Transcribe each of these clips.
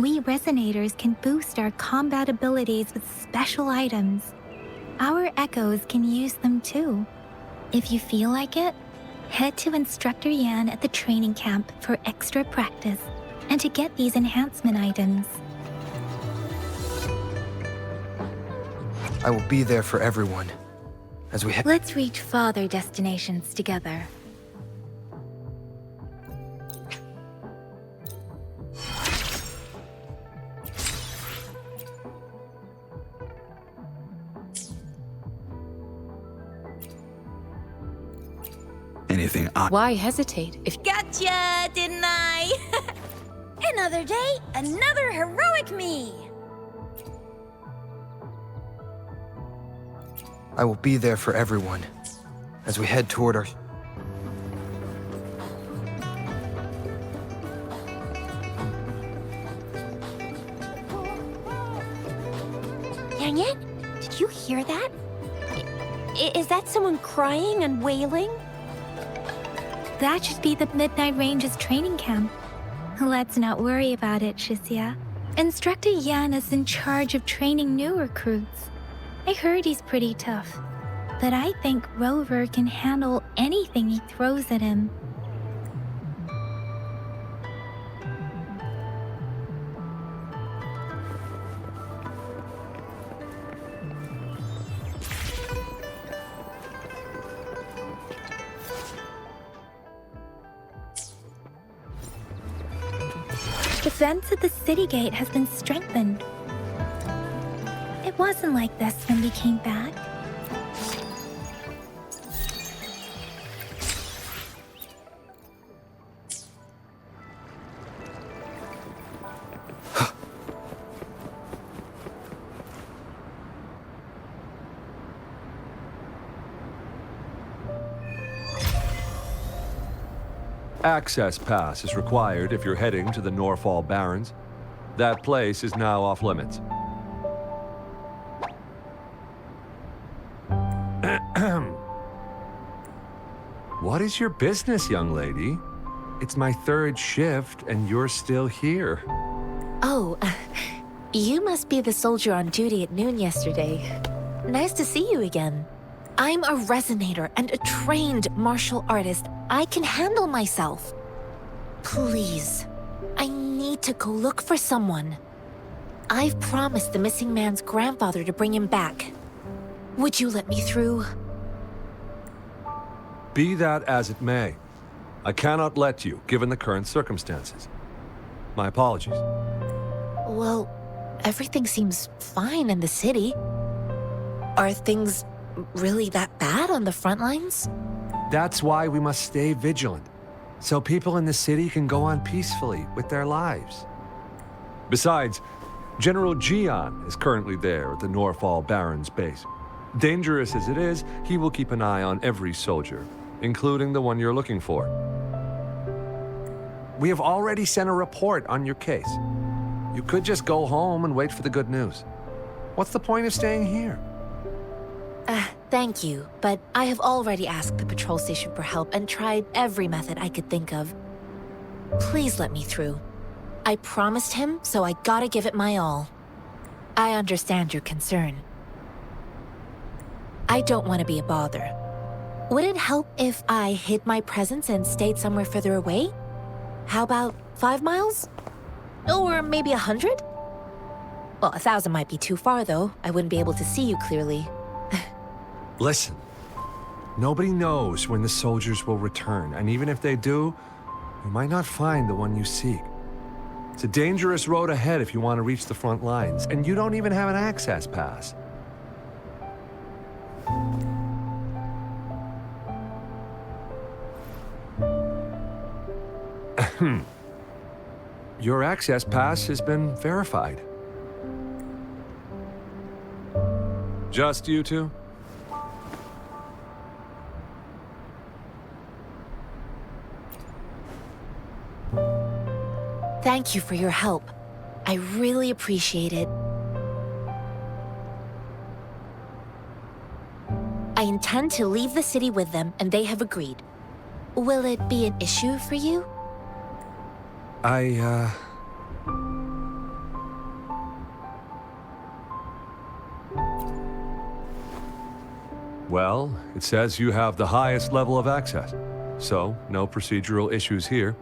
we resonators can boost our combat abilities with special items. Our echoes can use them too. If you feel like it, head to Instructor Yan at the training camp for extra practice and to get these enhancement items. I will be there for everyone as we head. Let's reach farther destinations together. Anything Why hesitate if... Gotcha, didn't I? Another day, another heroic me! I will be there for everyone as we head toward our... Yang Yan, did you hear that? Is that someone crying and wailing? That should be the Midnight Ranges training camp. Let's not worry about it, Shisia. Instructor Yan is in charge of training new recruits. I heard he's pretty tough, but I think Rover can handle anything he throws at him. Defense at the city gate has been strengthened. It wasn't like this when we came back. Access pass is required if you're heading to the Norfall Barrens. That place is now off limits. What is your business, young lady? It's my third shift and you're still here. Oh, you must be the soldier on duty at noon yesterday. Nice to see you again. I'm a resonator and a trained martial artist. I can handle myself. Please, I need to go look for someone. I've promised the missing man's grandfather to bring him back. Would you let me through? Be that as it may, I cannot let you, given the current circumstances. My apologies. Well, everything seems fine in the city. Are things really that bad on the front lines? That's why we must stay vigilant, so people in the city can go on peacefully with their lives. Besides, General Jian is currently there at the Norfall Barrens base. Dangerous as it is, he will keep an eye on every soldier, including the one you're looking for. We have already sent a report on your case. You could just go home and wait for the good news. What's the point of staying here? Thank you, but I have already asked the patrol station for help and tried every method I could think of. Please let me through. I promised him, so I gotta give it my all. I understand your concern. I don't want to be a bother. Would it help if I hid my presence and stayed somewhere further away? How about 5 miles? Or maybe 100? Well, 1,000 might be too far, though. I wouldn't be able to see you clearly. Listen, nobody knows when the soldiers will return, and even if they do, you might not find the one you seek. It's a dangerous road ahead if you want to reach the front lines, and you don't even have an access pass. Your access pass has been verified. Just you two? Thank you for your help. I really appreciate it. I intend to leave the city with them, and they have agreed. Will it be an issue for you? Well, it says you have the highest level of access, so no procedural issues here.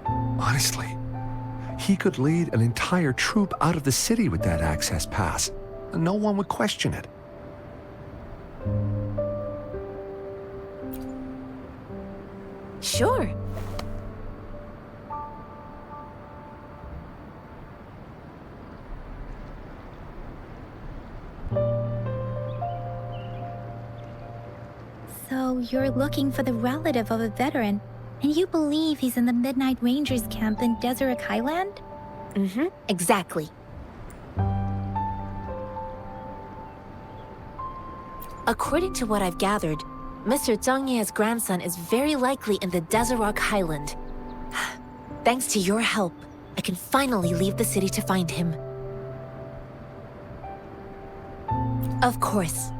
Honestly, he could lead an entire troop out of the city with that access pass, and no one would question it. Sure. So you're looking for the relative of a veteran, and you believe he's in the Midnight Rangers camp in Deseret Highland? Mm-hmm, exactly. According to what I've gathered, Mr. Zhang Ye's grandson is very likely in the Deseret Highland. Thanks to your help, I can finally leave the city to find him. Of course.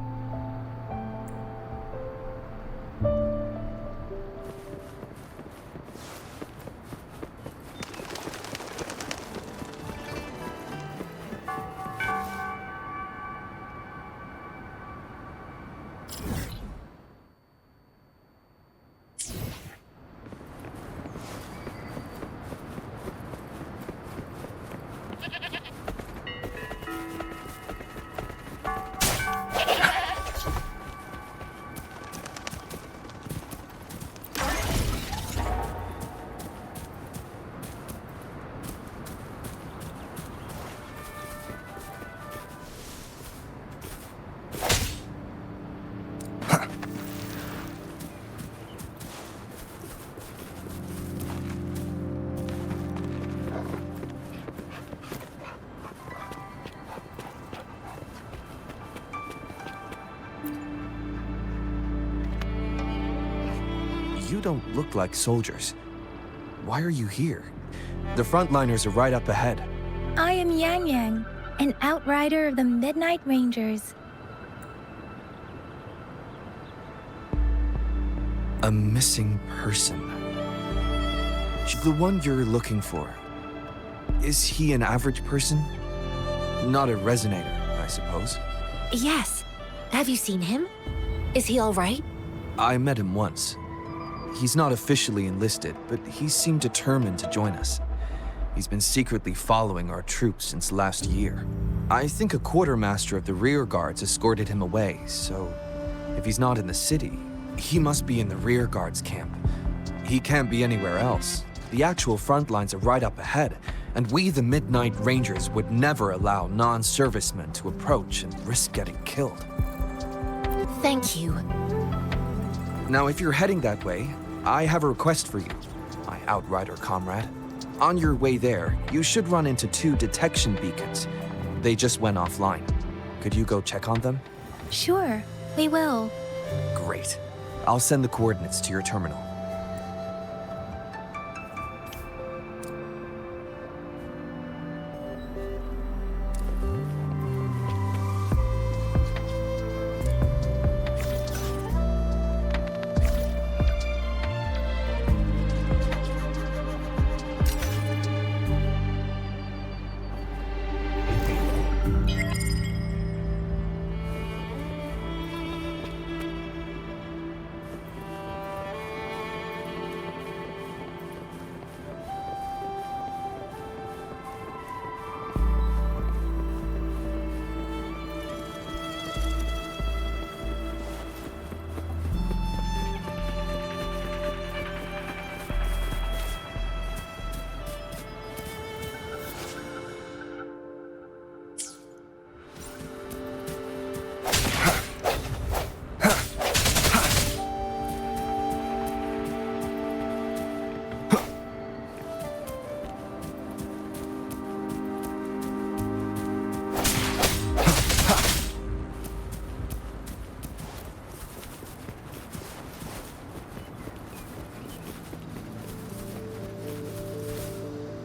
You don't look like soldiers. Why are you here? The frontliners are right up ahead. I am Yang Yang, an outrider of the Midnight Rangers. A missing person. The one you're looking for. Is he an average person? Not a resonator, I suppose. Yes. Have you seen him? Is he all right? I met him once. He's not officially enlisted, but he seemed determined to join us. He's been secretly following our troops since last year. I think a quartermaster of the rear guards escorted him away, so if he's not in the city, he must be in the rear guards camp. He can't be anywhere else. The actual front lines are right up ahead, and we, the Midnight Rangers, would never allow non-servicemen to approach and risk getting killed. Thank you. Now, if you're heading that way, I have a request for you, my outrider comrade. On your way there, you should run into 2 detection beacons. They just went offline. Could you go check on them? Sure, we will. Great. I'll send the coordinates to your terminal.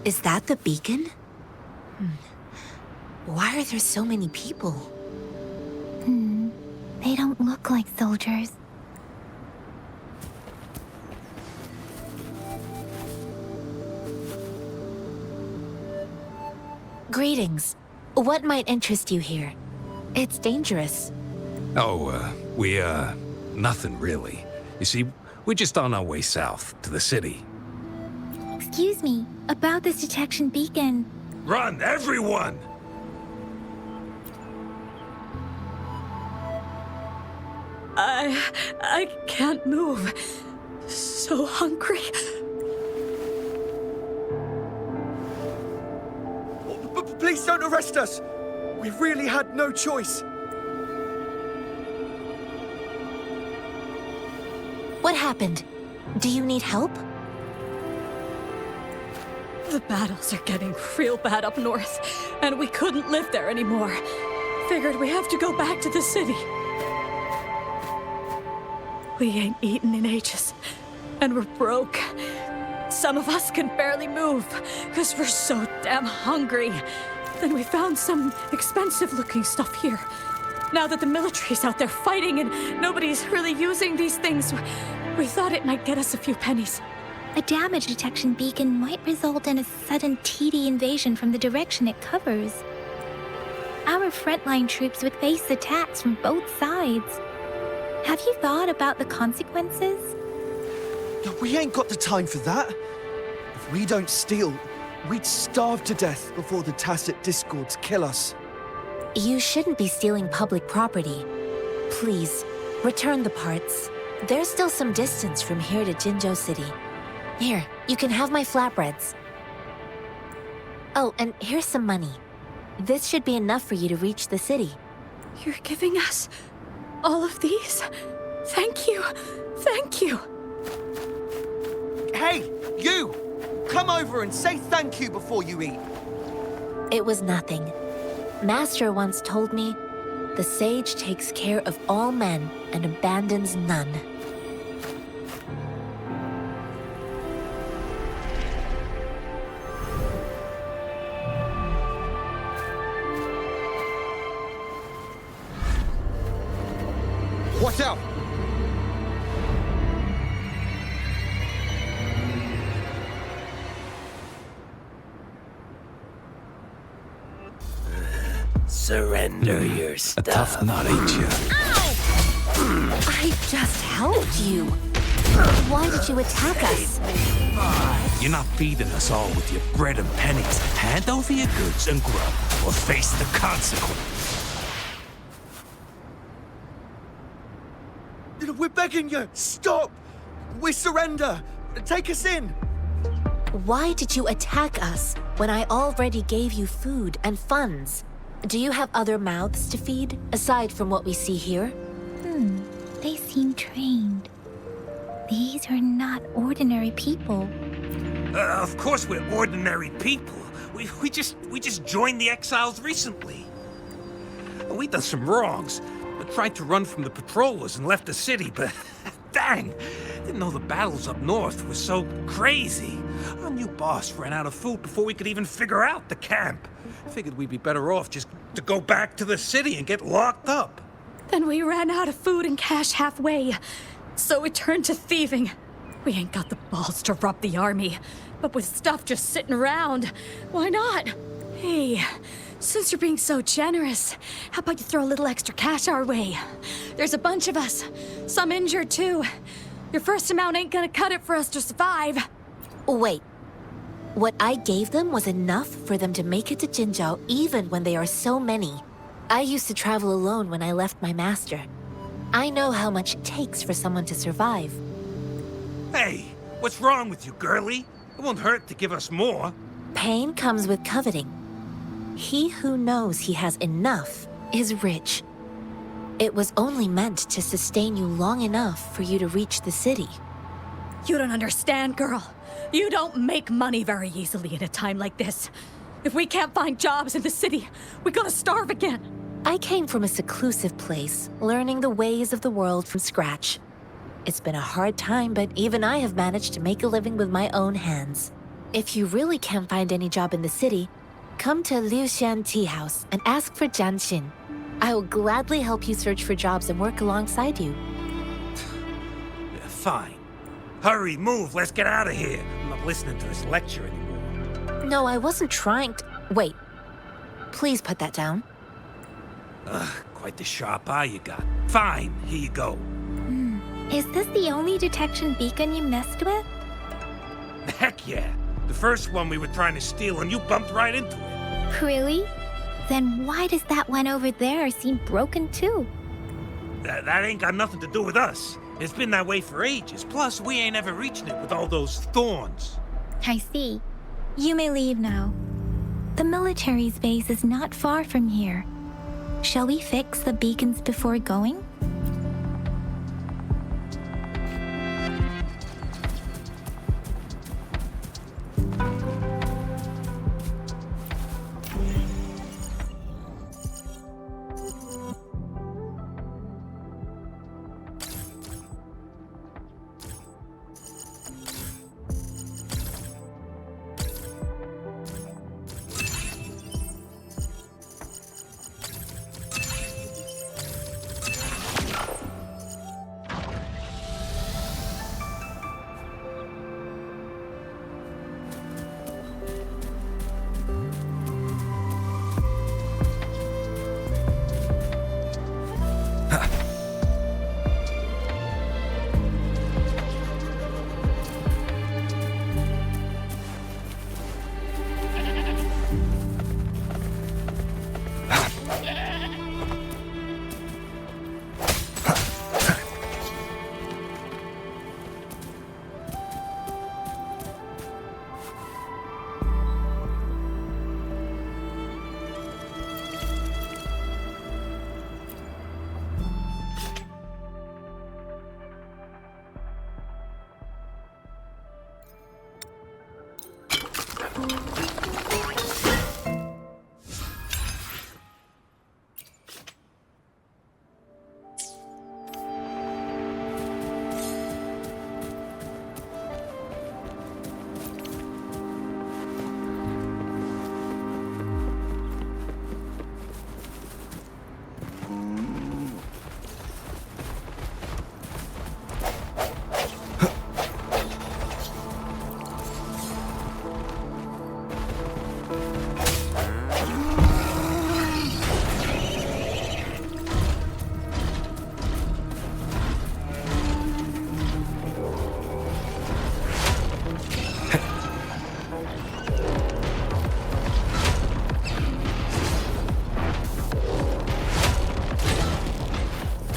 Is that the beacon? Why are there so many people? They don't look like soldiers. Greetings. What might interest you here? It's dangerous. Nothing really. You see, we're just on our way south to the city. Excuse me, about this detection beacon. Run, everyone! I can't move. So hungry. Please don't arrest us! We really had no choice. What happened? Do you need help? The battles are getting real bad up north, and we couldn't live there anymore. Figured we have to go back to the city. We ain't eaten in ages, and we're broke. Some of us can barely move, because we're so damn hungry. Then we found some expensive-looking stuff here. Now that the military's out there fighting and nobody's really using these things, we thought it might get us a few pennies. A damage detection beacon might result in a sudden TD invasion from the direction it covers. Our frontline troops would face attacks from both sides. Have you thought about the consequences? We ain't got the time for that. If we don't steal, we'd starve to death before the Tacit Discords kill us. You shouldn't be stealing public property. Please, return the parts. There's still some distance from here to Jinzhou City. Here, you can have my flatbreads. Oh, and here's some money. This should be enough for you to reach the city. You're giving us all of these? Thank you. Thank you. Hey, you! Come over and say thank you before you eat. It was nothing. Master once told me, the sage takes care of all men and abandons none. Watch out! Surrender your stuff. A tough nut, ain't you? I just helped you. Why did you attack us? You're not feeding us all with your bread and pennies. Hand over your goods and grub, or face the consequences. We're begging you, stop! We surrender! Take us in! Why did you attack us when I already gave you food and funds? Do you have other mouths to feed, aside from what we see here? They seem trained. These are not ordinary people. Of course we're ordinary people. We just joined the exiles recently. We done some wrongs. We tried to run from the patrollers and left the city, but dang, didn't know the battles up north were so crazy. Our new boss ran out of food before we could even figure out the camp. Figured we'd be better off just to go back to the city and get locked up. Then we ran out of food and cash halfway, so we turned to thieving. We ain't got the balls to rob the army, but with stuff just sitting around, why not? Hey, since you're being so generous, how about you throw a little extra cash our way? There's a bunch of us, some injured too. Your first amount ain't gonna cut it for us to survive. Wait. What I gave them was enough for them to make it to Jinzhou even when they are so many. I used to travel alone when I left my master. I know how much it takes for someone to survive. Hey, what's wrong with you, girlie? It won't hurt to give us more. Pain comes with coveting. He who knows he has enough is rich. It was only meant to sustain you long enough for you to reach the city. You don't understand, girl. You don't make money very easily in a time like this. If we can't find jobs in the city, we're gonna starve again. I came from a seclusive place, learning the ways of the world from scratch. It's been a hard time, but even I have managed to make a living with my own hands. If you really can't find any job in the city, come to Liu Xian Tea House and ask for Jian Xin. I will gladly help you search for jobs and work alongside you. Fine. Hurry, move, let's get out of here. I'm not listening to this lecture anymore. No, I wasn't trying to... Wait. Please put that down. Quite the sharp eye you got. Fine, here you go. Is this the only detection beacon you messed with? Heck yeah. The first one we were trying to steal and you bumped right into it. Really? Then why does that one over there seem broken too? That ain't got nothing to do with us. It's been that way for ages. Plus, we ain't ever reaching it with all those thorns. I see. You may leave now. The military's base is not far from here. Shall we fix the beacons before going?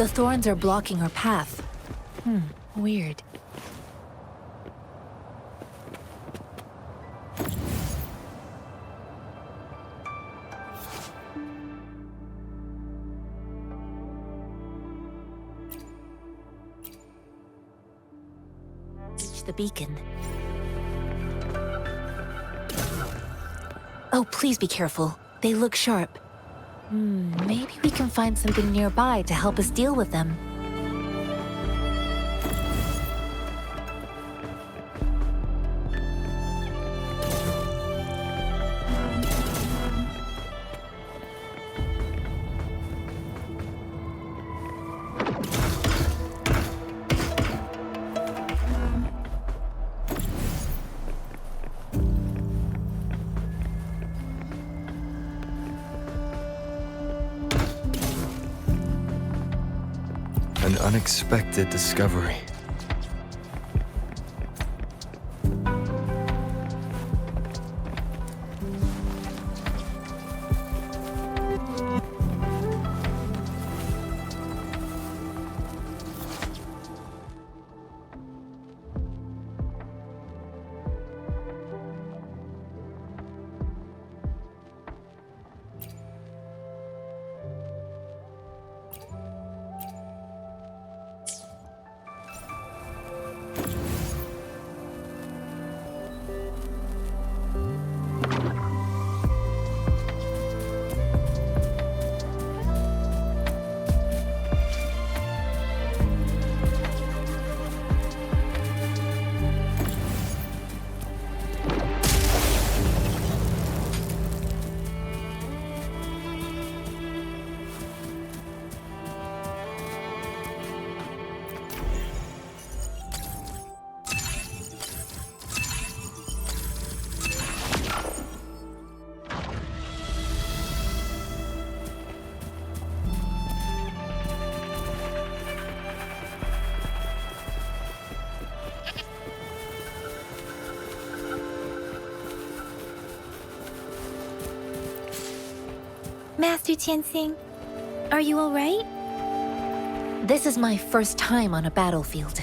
The thorns are blocking our path. Weird. Reach the beacon. Oh, please be careful. They look sharp. Maybe we can find something nearby to help us deal with them. An unexpected discovery. Master Tianxing, are you alright? This is my first time on a battlefield.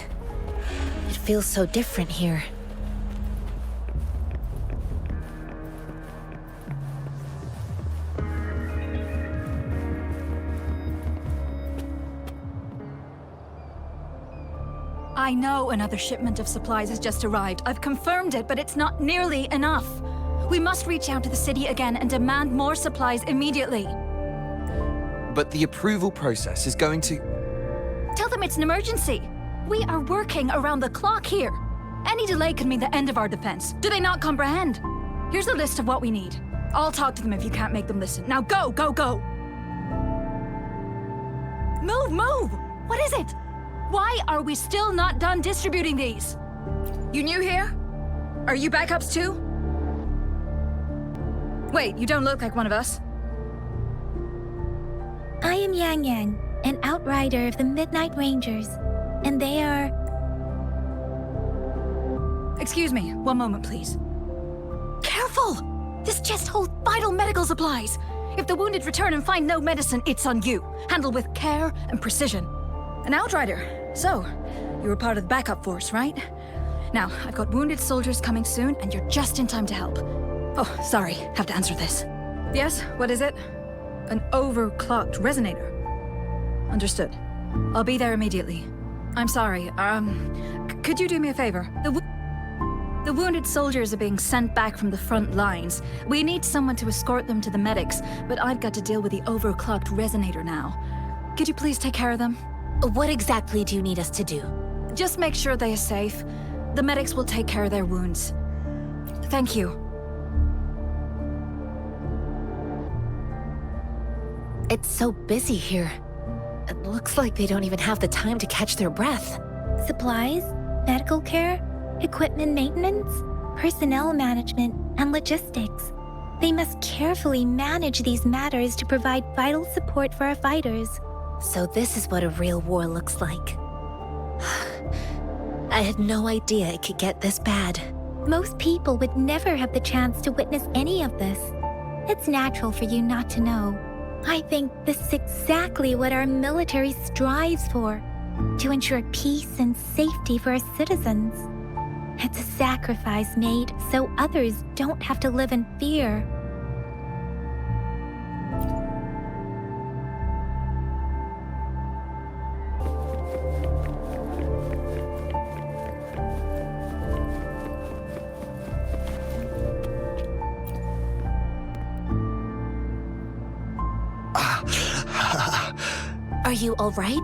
It feels so different here. I know another shipment of supplies has just arrived. I've confirmed it, but it's not nearly enough. We must reach out to the city again and demand more supplies immediately. But the approval process is going to... Tell them it's an emergency. We are working around the clock here. Any delay could mean the end of our defense. Do they not comprehend? Here's a list of what we need. I'll talk to them if you can't make them listen. Now go, go, go! Move, move! What is it? Why are we still not done distributing these? You new here? Are you backups too? Wait, you don't look like one of us. I am Yang Yang, an outrider of the Midnight Rangers, and they are... Excuse me, one moment, please. Careful! This chest holds vital medical supplies. If the wounded return and find no medicine, it's on you. Handle with care and precision. An outrider. So, you were part of the backup force, right? Now, I've got wounded soldiers coming soon, and you're just in time to help. Oh, sorry, have to answer this. Yes, what is it? An overclocked resonator. Understood. I'll be there immediately. I'm sorry, could you do me a favor? The wounded soldiers are being sent back from the front lines. We need someone to escort them to the medics, but I've got to deal with the overclocked resonator now. Could you please take care of them? What exactly do you need us to do? Just make sure they are safe. The medics will take care of their wounds. Thank you. It's so busy here. It looks like they don't even have the time to catch their breath. Supplies, medical care, equipment maintenance, personnel management, and logistics. They must carefully manage these matters to provide vital support for our fighters. So this is what a real war looks like. I had no idea it could get this bad. Most people would never have the chance to witness any of this. It's natural for you not to know. I think this is exactly what our military strives for, to ensure peace and safety for our citizens. It's a sacrifice made so others don't have to live in fear. Are you all right?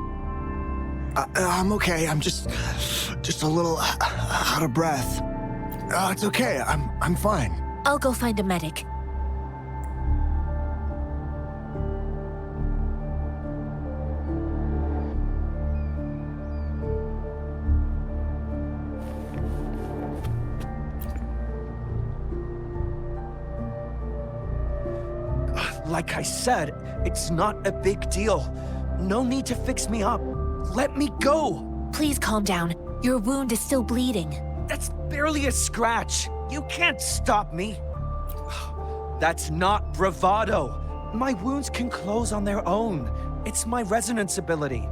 I'm okay. I'm just a little out of breath. It's okay. I'm fine. I'll go find a medic. Like I said, it's not a big deal. No need to fix me up. Let me go. Please calm down. Your wound is still bleeding. That's barely a scratch. You can't stop me. That's not bravado. My wounds can close on their own. It's my resonance ability.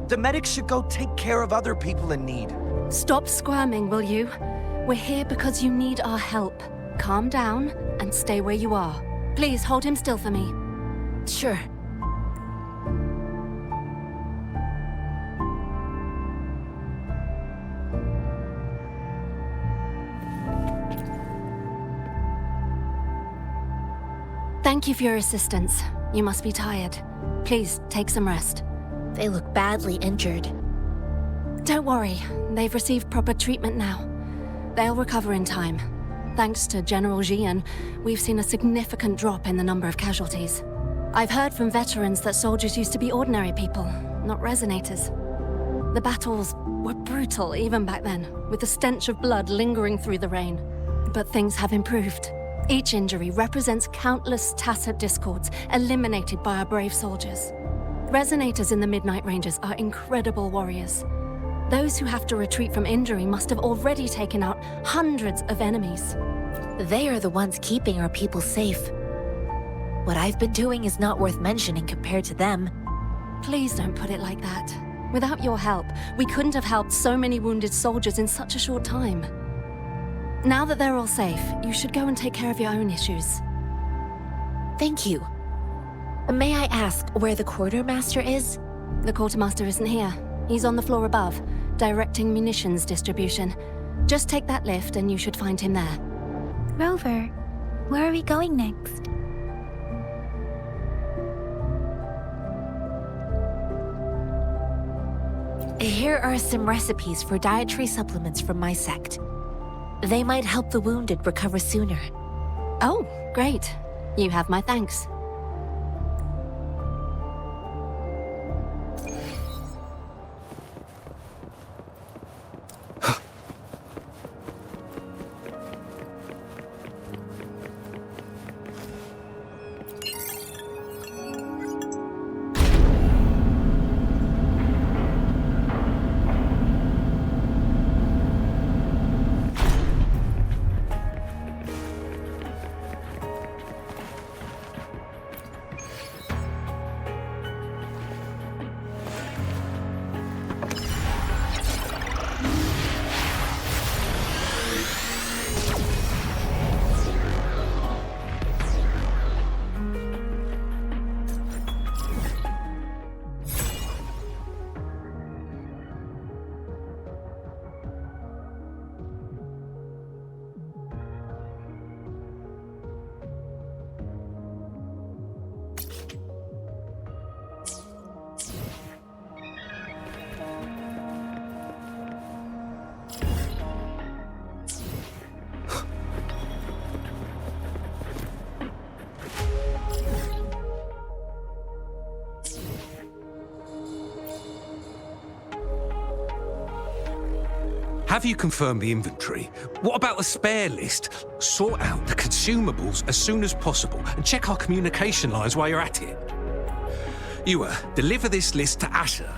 The medics should go take care of other people in need. Stop squirming, will you? We're here because you need our help. Calm down and stay where you are. Please hold him still for me. Sure. Thank you for your assistance. You must be tired. Please, take some rest. They look badly injured. Don't worry, they've received proper treatment now. They'll recover in time. Thanks to General Jian, we've seen a significant drop in the number of casualties. I've heard from veterans that soldiers used to be ordinary people, not resonators. The battles were brutal even back then, with the stench of blood lingering through the rain. But things have improved. Each injury represents countless tacit discords eliminated by our brave soldiers. Resonators in the Midnight Rangers are incredible warriors. Those who have to retreat from injury must have already taken out hundreds of enemies. They are the ones keeping our people safe. What I've been doing is not worth mentioning compared to them. Please don't put it like that. Without your help, we couldn't have helped so many wounded soldiers in such a short time. Now that they're all safe, you should go and take care of your own issues. Thank you. May I ask where the quartermaster is? The quartermaster isn't here. He's on the floor above, directing munitions distribution. Just take that lift and you should find him there. Rover, where are we going next? Here are some recipes for dietary supplements from my sect. They might help the wounded recover sooner. Oh, great. You have my thanks. Have you confirmed the inventory? What about the spare list? Sort out the consumables as soon as possible and check our communication lines while you're at it. Ewa, deliver this list to Asher.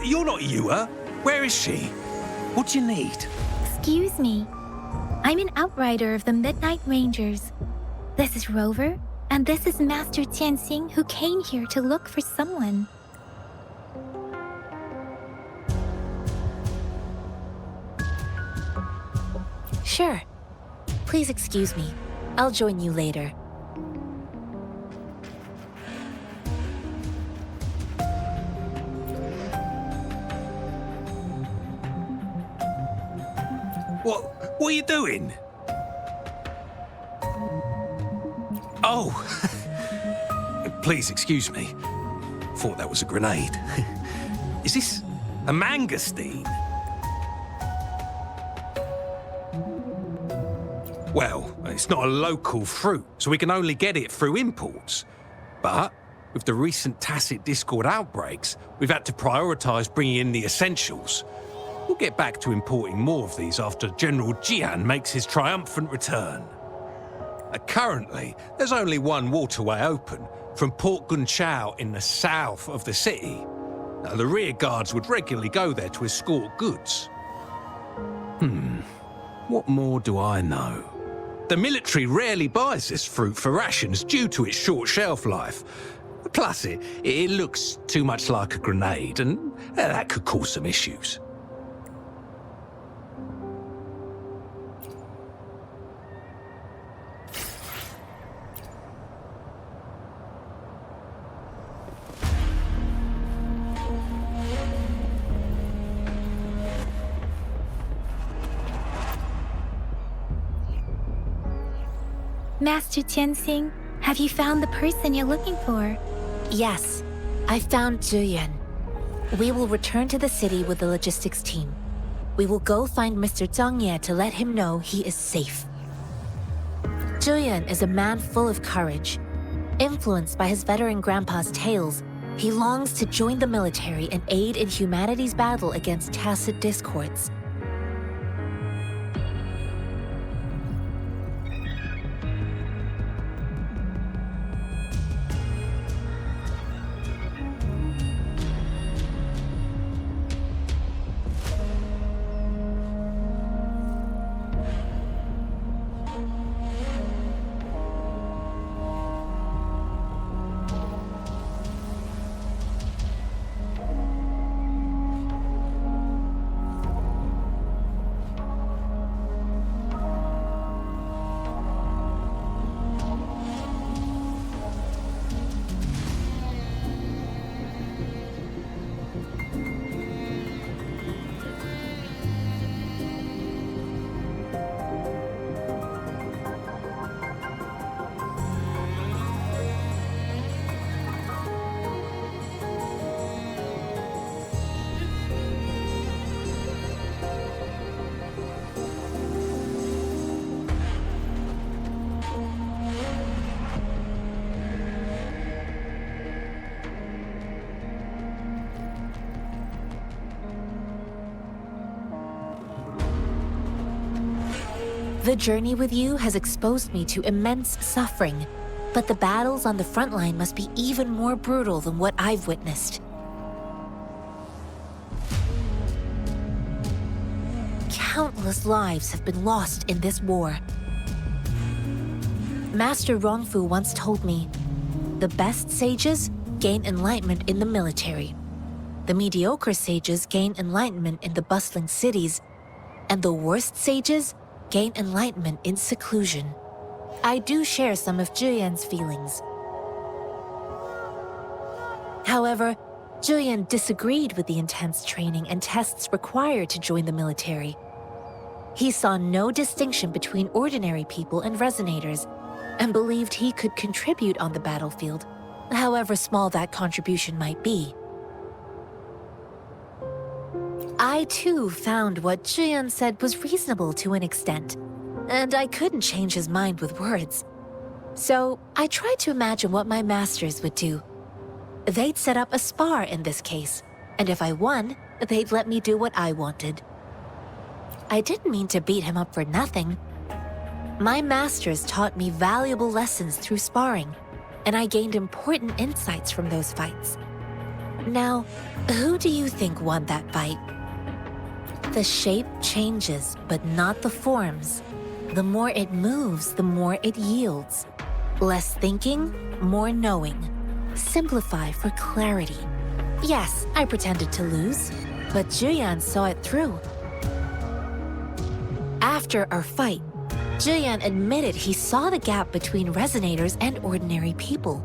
You're not Ewa. Where is she? What do you need? Excuse me. I'm an outrider of the Midnight Rangers. This is Rover, and this is Master Tianxing, who came here to look for someone. Sure. Please excuse me. I'll join you later. What are you doing? Oh. Please excuse me. Thought that was a grenade. Is this a mangosteen? Well, it's not a local fruit, so we can only get it through imports. But with the recent tacit Discord outbreaks, we've had to prioritise bringing in the essentials. We'll get back to importing more of these after General Jian makes his triumphant return. Currently, there's only one waterway open, from Port Gunchao in the south of the city. Now, the rear guards would regularly go there to escort goods. What more do I know? The military rarely buys this fruit for rations due to its short shelf life. Plus, it looks too much like a grenade, and that could cause some issues. Master Tianxing, have you found the person you're looking for? Yes, I found Zhuyan. We will return to the city with the logistics team. We will go find Mr. Zhang Ye to let him know he is safe. Zhuyan is a man full of courage. Influenced by his veteran grandpa's tales, he longs to join the military and aid in humanity's battle against tacit discords. The journey with you has exposed me to immense suffering, but the battles on the front line must be even more brutal than what I've witnessed. Countless lives have been lost in this war. Master Rongfu once told me, the best sages gain enlightenment in the military. The mediocre sages gain enlightenment in the bustling cities, and the worst sages gain enlightenment in seclusion. I do share some of Juyan's feelings. However, Juyan disagreed with the intense training and tests required to join the military. He saw no distinction between ordinary people and resonators, and believed he could contribute on the battlefield, however small that contribution might be. I too found what Juyan said was reasonable to an extent, and I couldn't change his mind with words. So I tried to imagine what my masters would do. They'd set up a spar in this case, and if I won, they'd let me do what I wanted. I didn't mean to beat him up for nothing. My masters taught me valuable lessons through sparring, and I gained important insights from those fights. Now, who do you think won that fight? The shape changes, but not the forms. The more it moves, the more it yields. Less thinking, more knowing. Simplify for clarity. Yes, I pretended to lose, but Juyan saw it through. After our fight, Juyan admitted he saw the gap between resonators and ordinary people.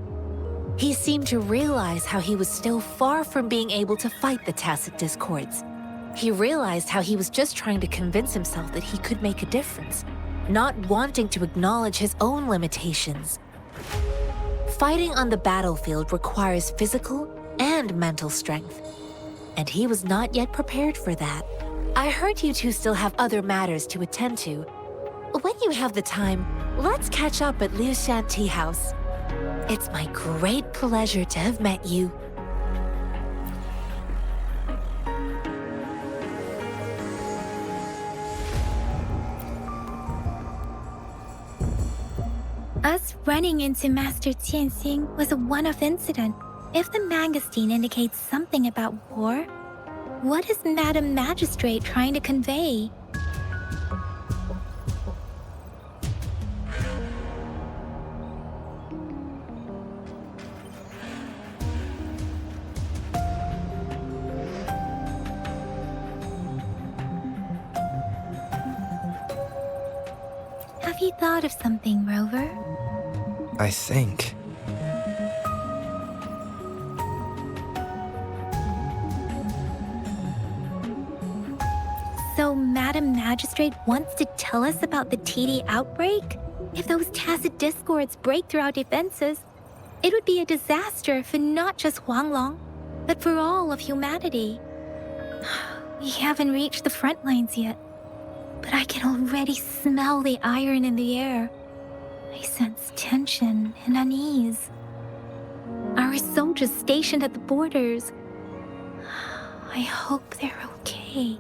He seemed to realize how he was still far from being able to fight the tacit discords. He realized how he was just trying to convince himself that he could make a difference, not wanting to acknowledge his own limitations. Fighting on the battlefield requires physical and mental strength, and he was not yet prepared for that. I heard you two still have other matters to attend to. When you have the time, let's catch up at Liu Shan Tea House. It's my great pleasure to have met you. Us running into Master Tianxing was a one-off incident. If the magazine indicates something about war, what is Madam Magistrate trying to convey? Have you thought of something, Rover? I think. So Madam Magistrate wants to tell us about the TD outbreak? If those tacit discords break through our defenses, it would be a disaster for not just Huanglong, but for all of humanity. We haven't reached the front lines yet, but I can already smell the iron in the air. I sense tension and unease. Our soldiers stationed at the borders. I hope they're okay.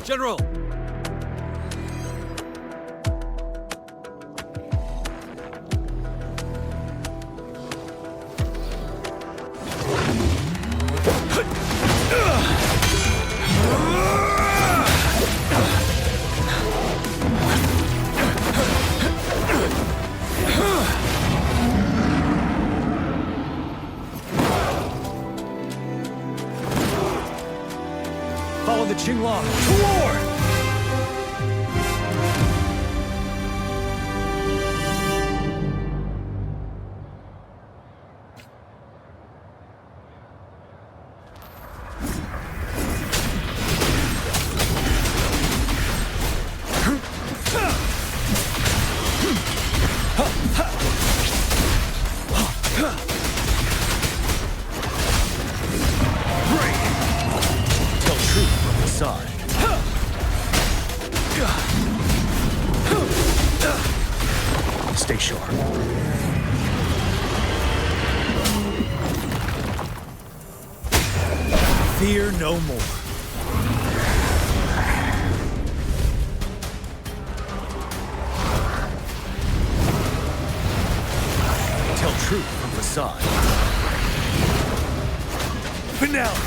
General! Stay sharp. Fear no more. Tell truth from facade. Finale!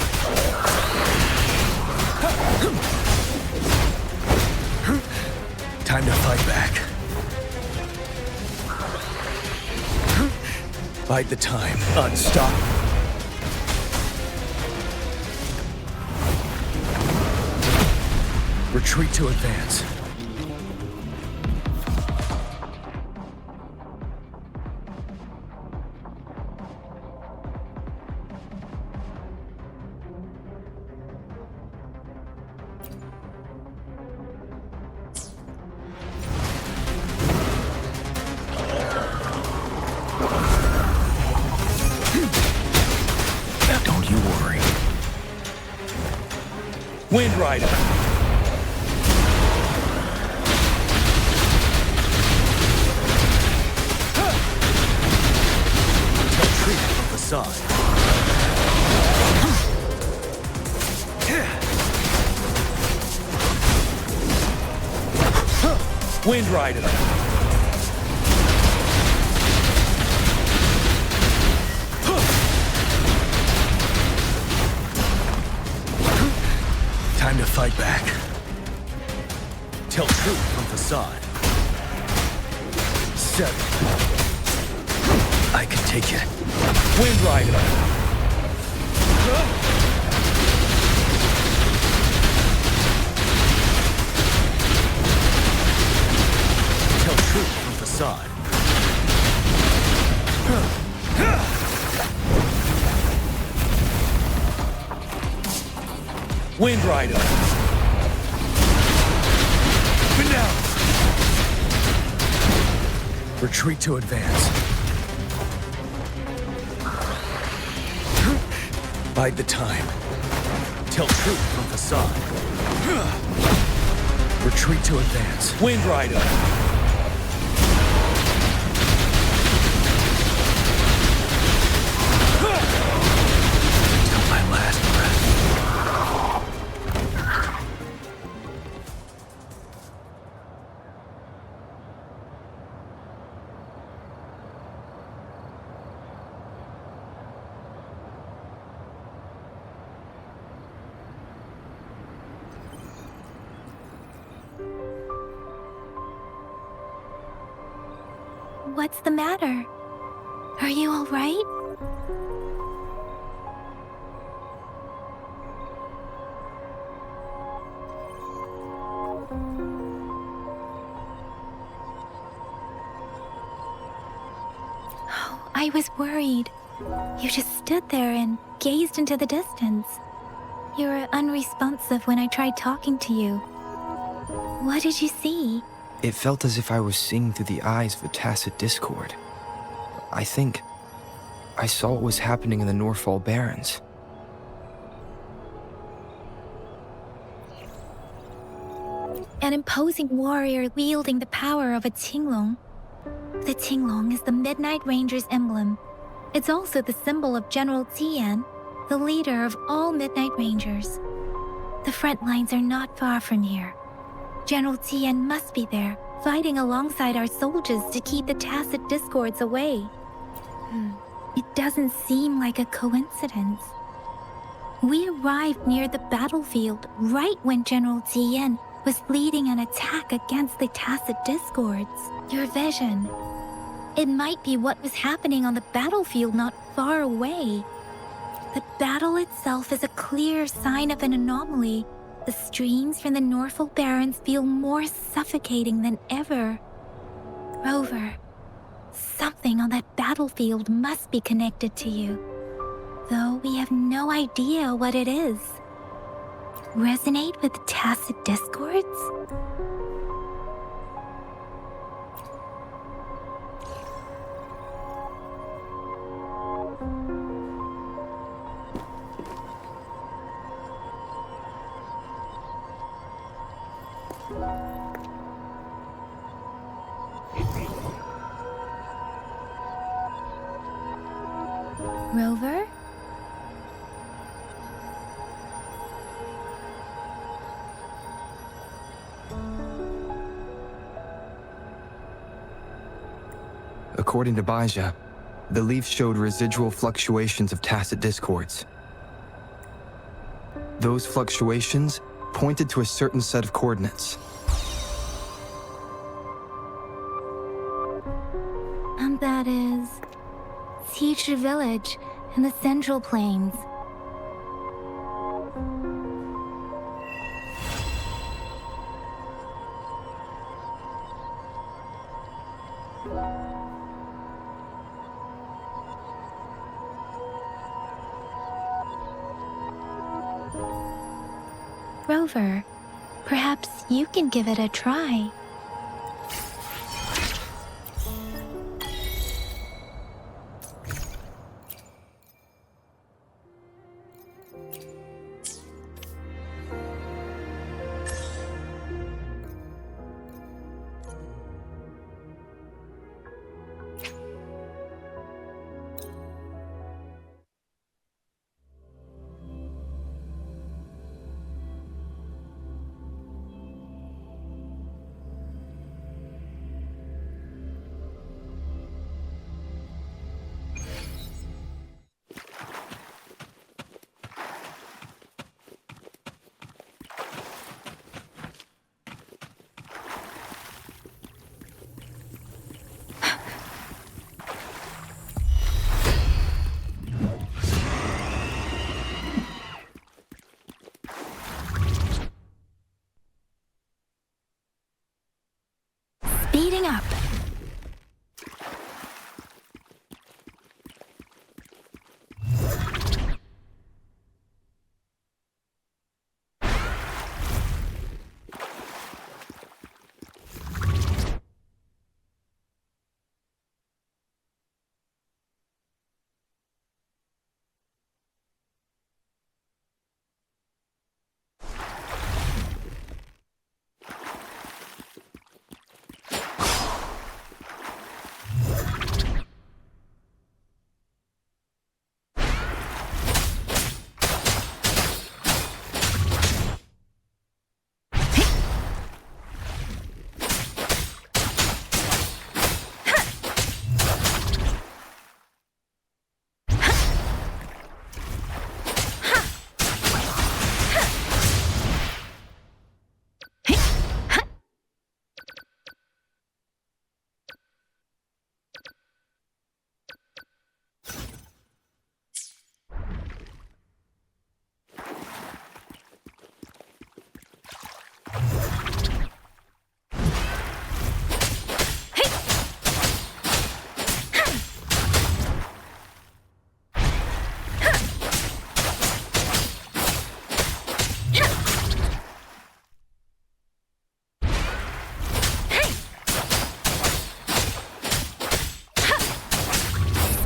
Time to fight back. Bide the time. Unstoppable. Retreat to advance. Don't you worry. Wind Rider. Wind Rider. Time to fight back. Tell truth from facade. 7. I can take it. Wind Rider. Tell truth from facade. Wind Rider. Finale. Retreat to advance. Bide the time. Tell truth from facade. Retreat to advance. Wind Rider. Till my last breath. What's the matter? Are you all right? Oh, I was worried. You just stood there and gazed into the distance. You were unresponsive when I tried talking to you. What did you see? It felt as if I was seeing through the eyes of a tacit discord. I think I saw what was happening in the Norfall Barrens. An imposing warrior wielding the power of a Tinglong. The Tinglong is the Midnight Ranger's emblem. It's also the symbol of General Tian, the leader of all Midnight Rangers. The front lines are not far from here. General Tian must be there, fighting alongside our soldiers to keep the tacit discords away. It doesn't seem like a coincidence. We arrived near the battlefield right when General Tian was leading an attack against the tacit discords. Your vision. It might be what was happening on the battlefield not far away. The battle itself is a clear sign of an anomaly. The streams from the Norfall Barrens feel more suffocating than ever. Rover, something on that battlefield must be connected to you, though we have no idea what it is. Resonate with tacit discords? according to Baija, the leaf showed residual fluctuations of tacit discords. Those fluctuations pointed to a certain set of coordinates. And that is Siege Village in the Central Plains. Rover, perhaps you can give it a try. Speeding up.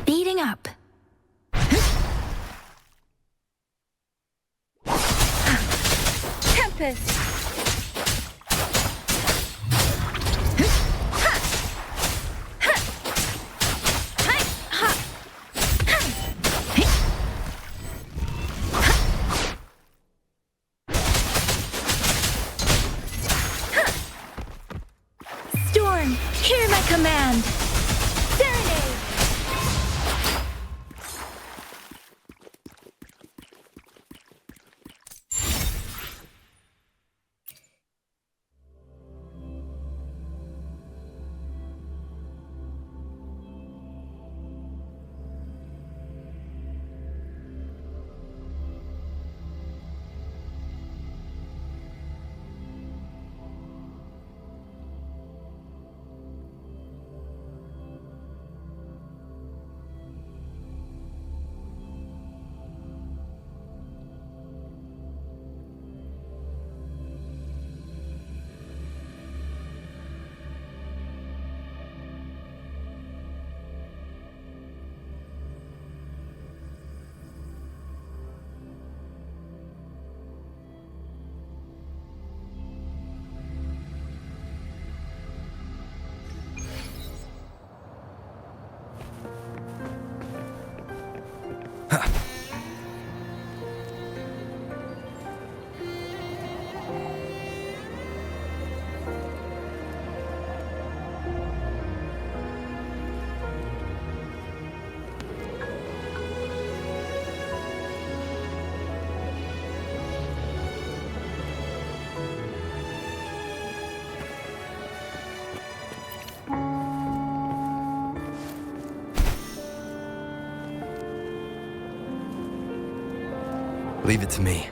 Speeding up. Tempest. Storm, hear my command. Serenade. Leave it to me.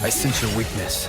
I sense your weakness.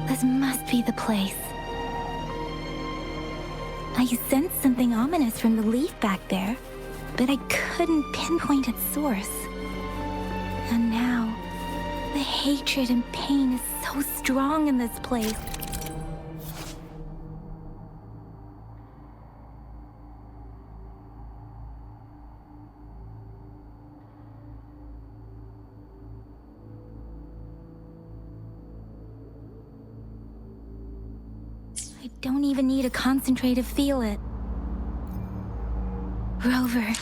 This must be the place. I sensed something ominous from the leaf back there, but I couldn't pinpoint its source. And now, the hatred and pain is so strong in this place. I don't even need to concentrate to feel it. Rover.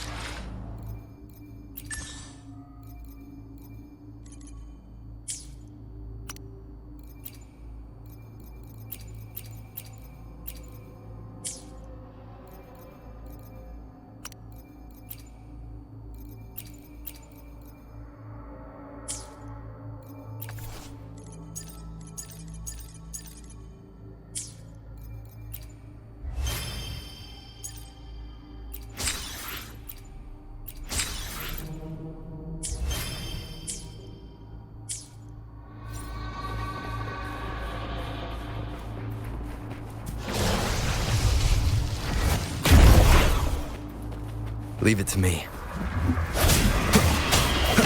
Leave it to me.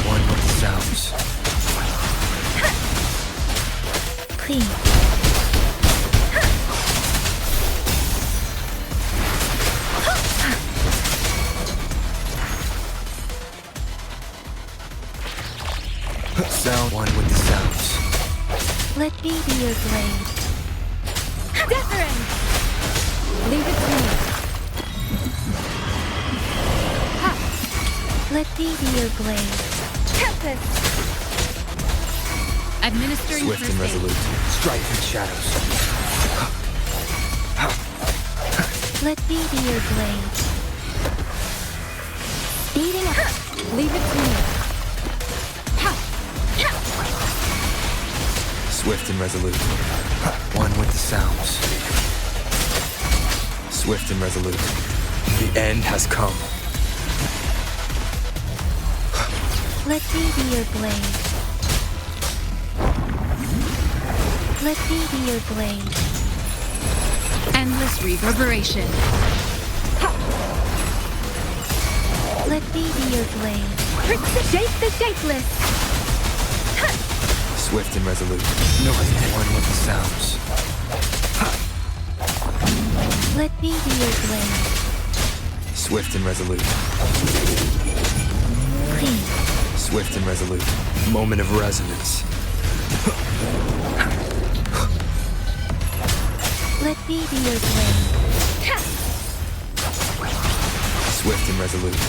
One with the sounds. Please. Sound. One with the sounds. Let me be your blade. Wuthering! Leave it to me. Let me be your blade. Tempest! Administering Swift and first aid. resolute. Strike through shadows. Let me be your blade. Speeding up. Leave it to me. Swift and resolute. One with the sounds. Swift and resolute. The end has come. Let me be your blade. Let me be your blade. Endless reverberation. Let me be your blade. Shape the shapeless. Swift and resolute. No hesitation. One with the sounds. Let me be your blade. Swift and resolute. Please. Swift and resolute. Moment of resonance. Let me be your blade. Swift and resolute.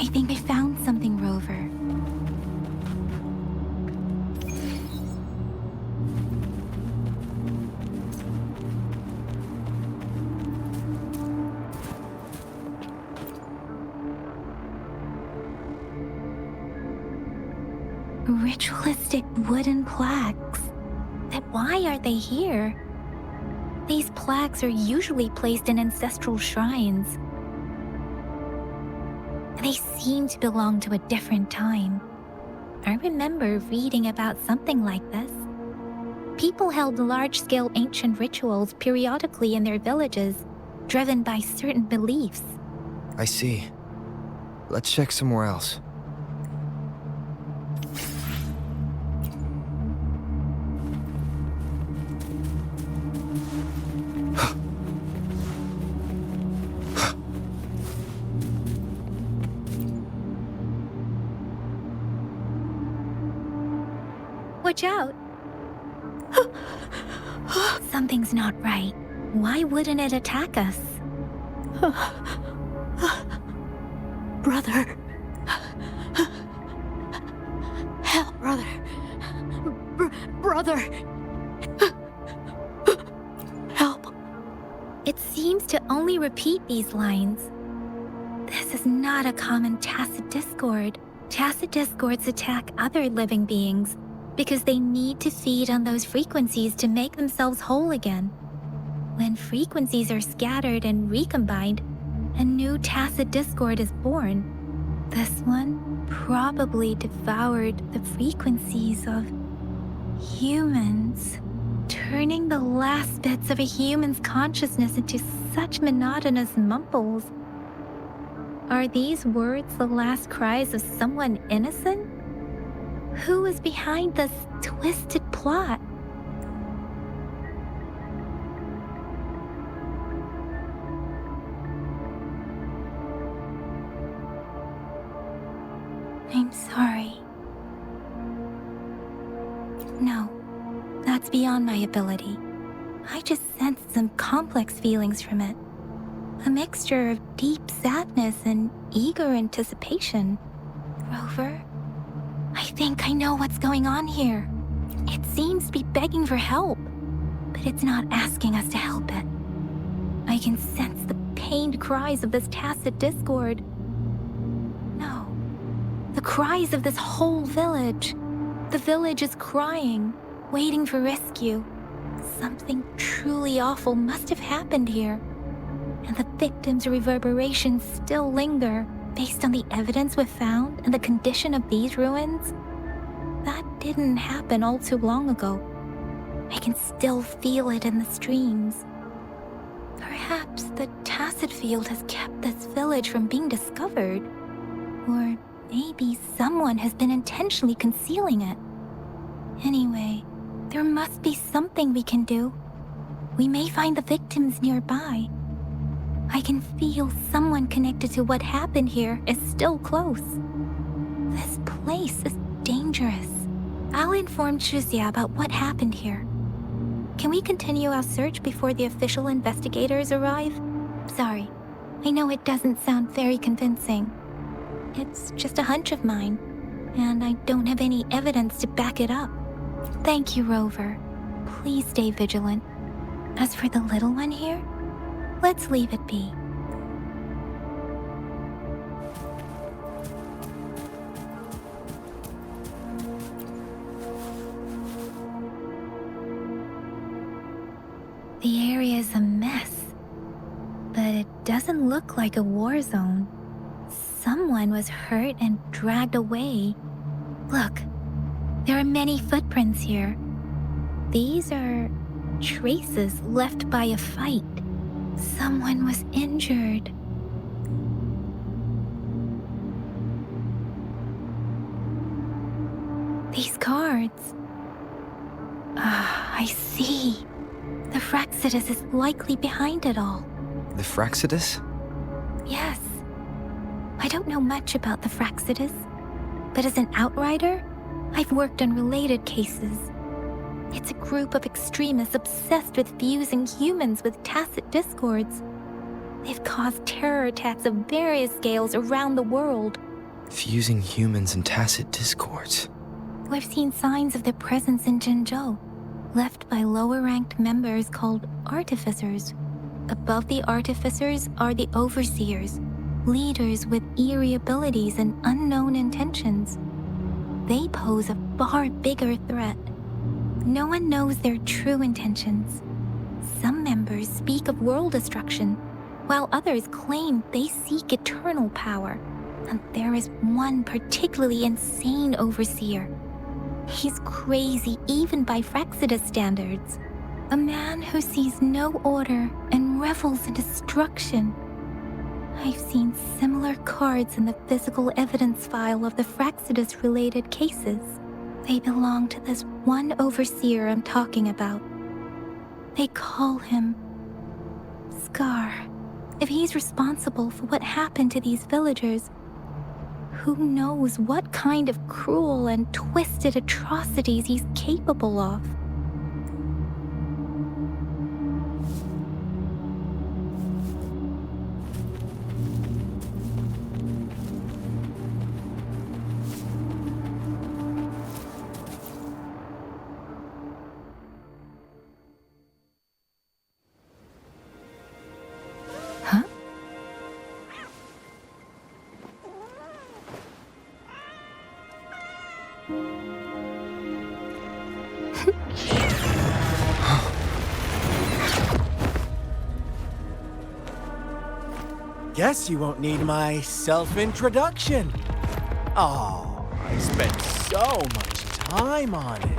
I think I found something, Rover. Ritualistic wooden plaques. But why are they here? These plaques are usually placed in ancestral shrines. They seem to belong to a different time. I remember reading about something like this. People held large-scale ancient rituals periodically in their villages, driven by certain beliefs. I see. Let's check somewhere else. Watch out! Something's not right. Why wouldn't it attack us? Brother. Help, brother. Brother. Help. It seems to only repeat these lines. This is not a common tacit discord. Tacit discords attack other living beings because they need to feed on those frequencies to make themselves whole again. When frequencies are scattered and recombined, a new tacit discord is born. This one probably devoured the frequencies of humans, turning the last bits of a human's consciousness into such monotonous mumbles. Are these words the last cries of someone innocent? Who is behind this twisted plot? I'm sorry. No, that's beyond my ability. I just sensed some complex feelings from it. A mixture of deep sadness and eager anticipation. Rover, I think I know what's going on here. It seems to be begging for help, but it's not asking us to help it. I can sense the pained cries of this tacit discord. No, the cries of this whole village. The village is crying, waiting for rescue. Something truly awful must have happened here, and the victims' reverberations still linger based on the evidence we've found and the condition of these ruins. That didn't happen all too long ago. I can still feel it in the streams. Perhaps the tacit field has kept this village from being discovered. Or maybe someone has been intentionally concealing it. Anyway, there must be something we can do. We may find the victims nearby. I can feel someone connected to what happened here is still close. This place is dangerous. I'll inform Shuzia about what happened here. Can we continue our search before the official investigators arrive? Sorry, I know it doesn't sound very convincing. It's just a hunch of mine, and I don't have any evidence to back it up. Thank you, Rover. Please stay vigilant. As for the little one here, let's leave it be. The area is a mess, but it doesn't look like a war zone. Someone was hurt and dragged away. Look, there are many footprints here. These are traces left by a fight. Someone was injured. These cards. I see. The Fraxidus is likely behind it all. The Fraxidus? Yes. I don't know much about the Fraxidus, but as an outrider, I've worked on related cases. It's a group of extremists obsessed with fusing humans with tacit discords. They've caused terror attacks of various scales around the world. Fusing humans and tacit discords. We've seen signs of their presence in Jinzhou, left by lower-ranked members called artificers. Above the artificers are the overseers, leaders with eerie abilities and unknown intentions. they pose a far bigger threat. No one knows their true intentions. Some members speak of world destruction, while others claim they seek eternal power. And there is one particularly insane overseer. He's crazy even by Frexidus standards. A man who sees no order and revels in destruction. I've seen similar cards in the physical evidence file of the Frexidus-related cases. They belong to this one overseer I'm talking about. They call him Scar. If he's responsible for what happened to these villagers, who knows what kind of cruel and twisted atrocities he's capable of? Huh? Guess you won't need my self-introduction. Oh, I spent so much time on it.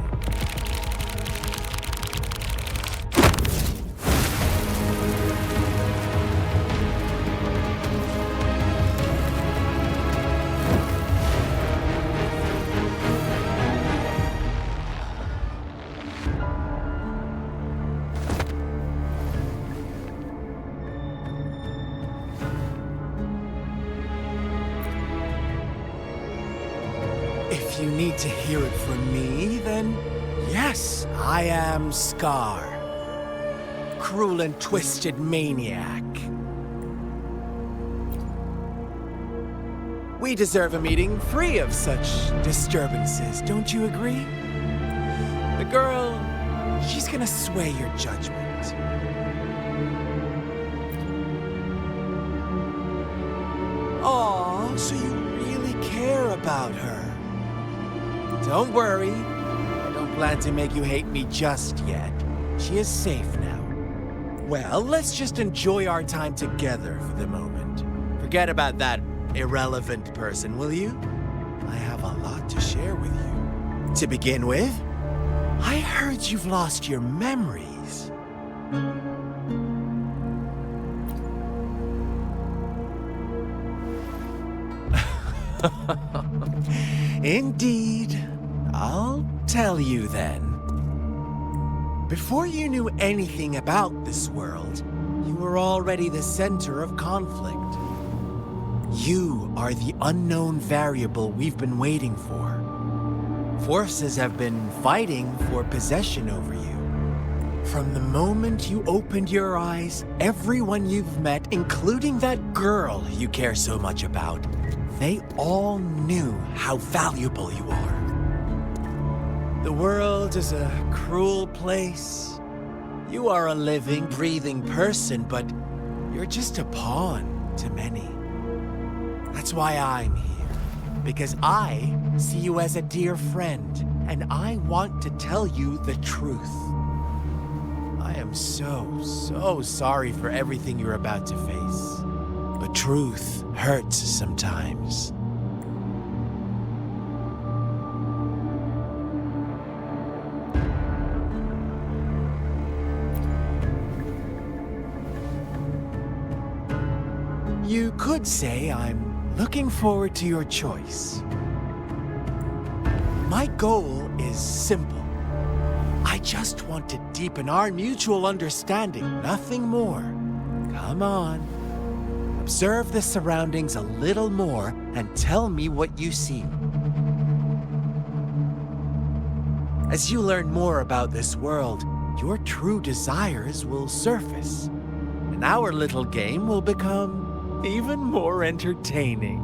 If you need to hear it from me, then yes, I am Scar. Cruel and twisted maniac. We deserve a meeting free of such disturbances, don't you agree? The girl, she's gonna sway your judgment. Aw, so you really care about her. Don't worry, I don't plan to make you hate me just yet. She is safe now. Well, let's just enjoy our time together for the moment. Forget about that irrelevant person, will you? I have a lot to share with you. To begin with, I heard you've lost your memories. Indeed. I'll tell you then. Before you knew anything about this world, you were already the center of conflict. You are the unknown variable we've been waiting for. Forces have been fighting for possession over you. From the moment you opened your eyes, everyone you've met, including that girl you care so much about, they all knew how valuable you are. The world is a cruel place. You are a living, breathing person, but you're just a pawn to many. That's why I'm here, because I see you as a dear friend, and I want to tell you the truth. I am so sorry for everything you're about to face, but truth hurts sometimes. You could say I'm looking forward to your choice. My goal is simple. I just want to deepen our mutual understanding, nothing more. Come on. Observe the surroundings a little more and tell me what you see. As you learn more about this world, your true desires will surface, and our little game will become even more entertaining.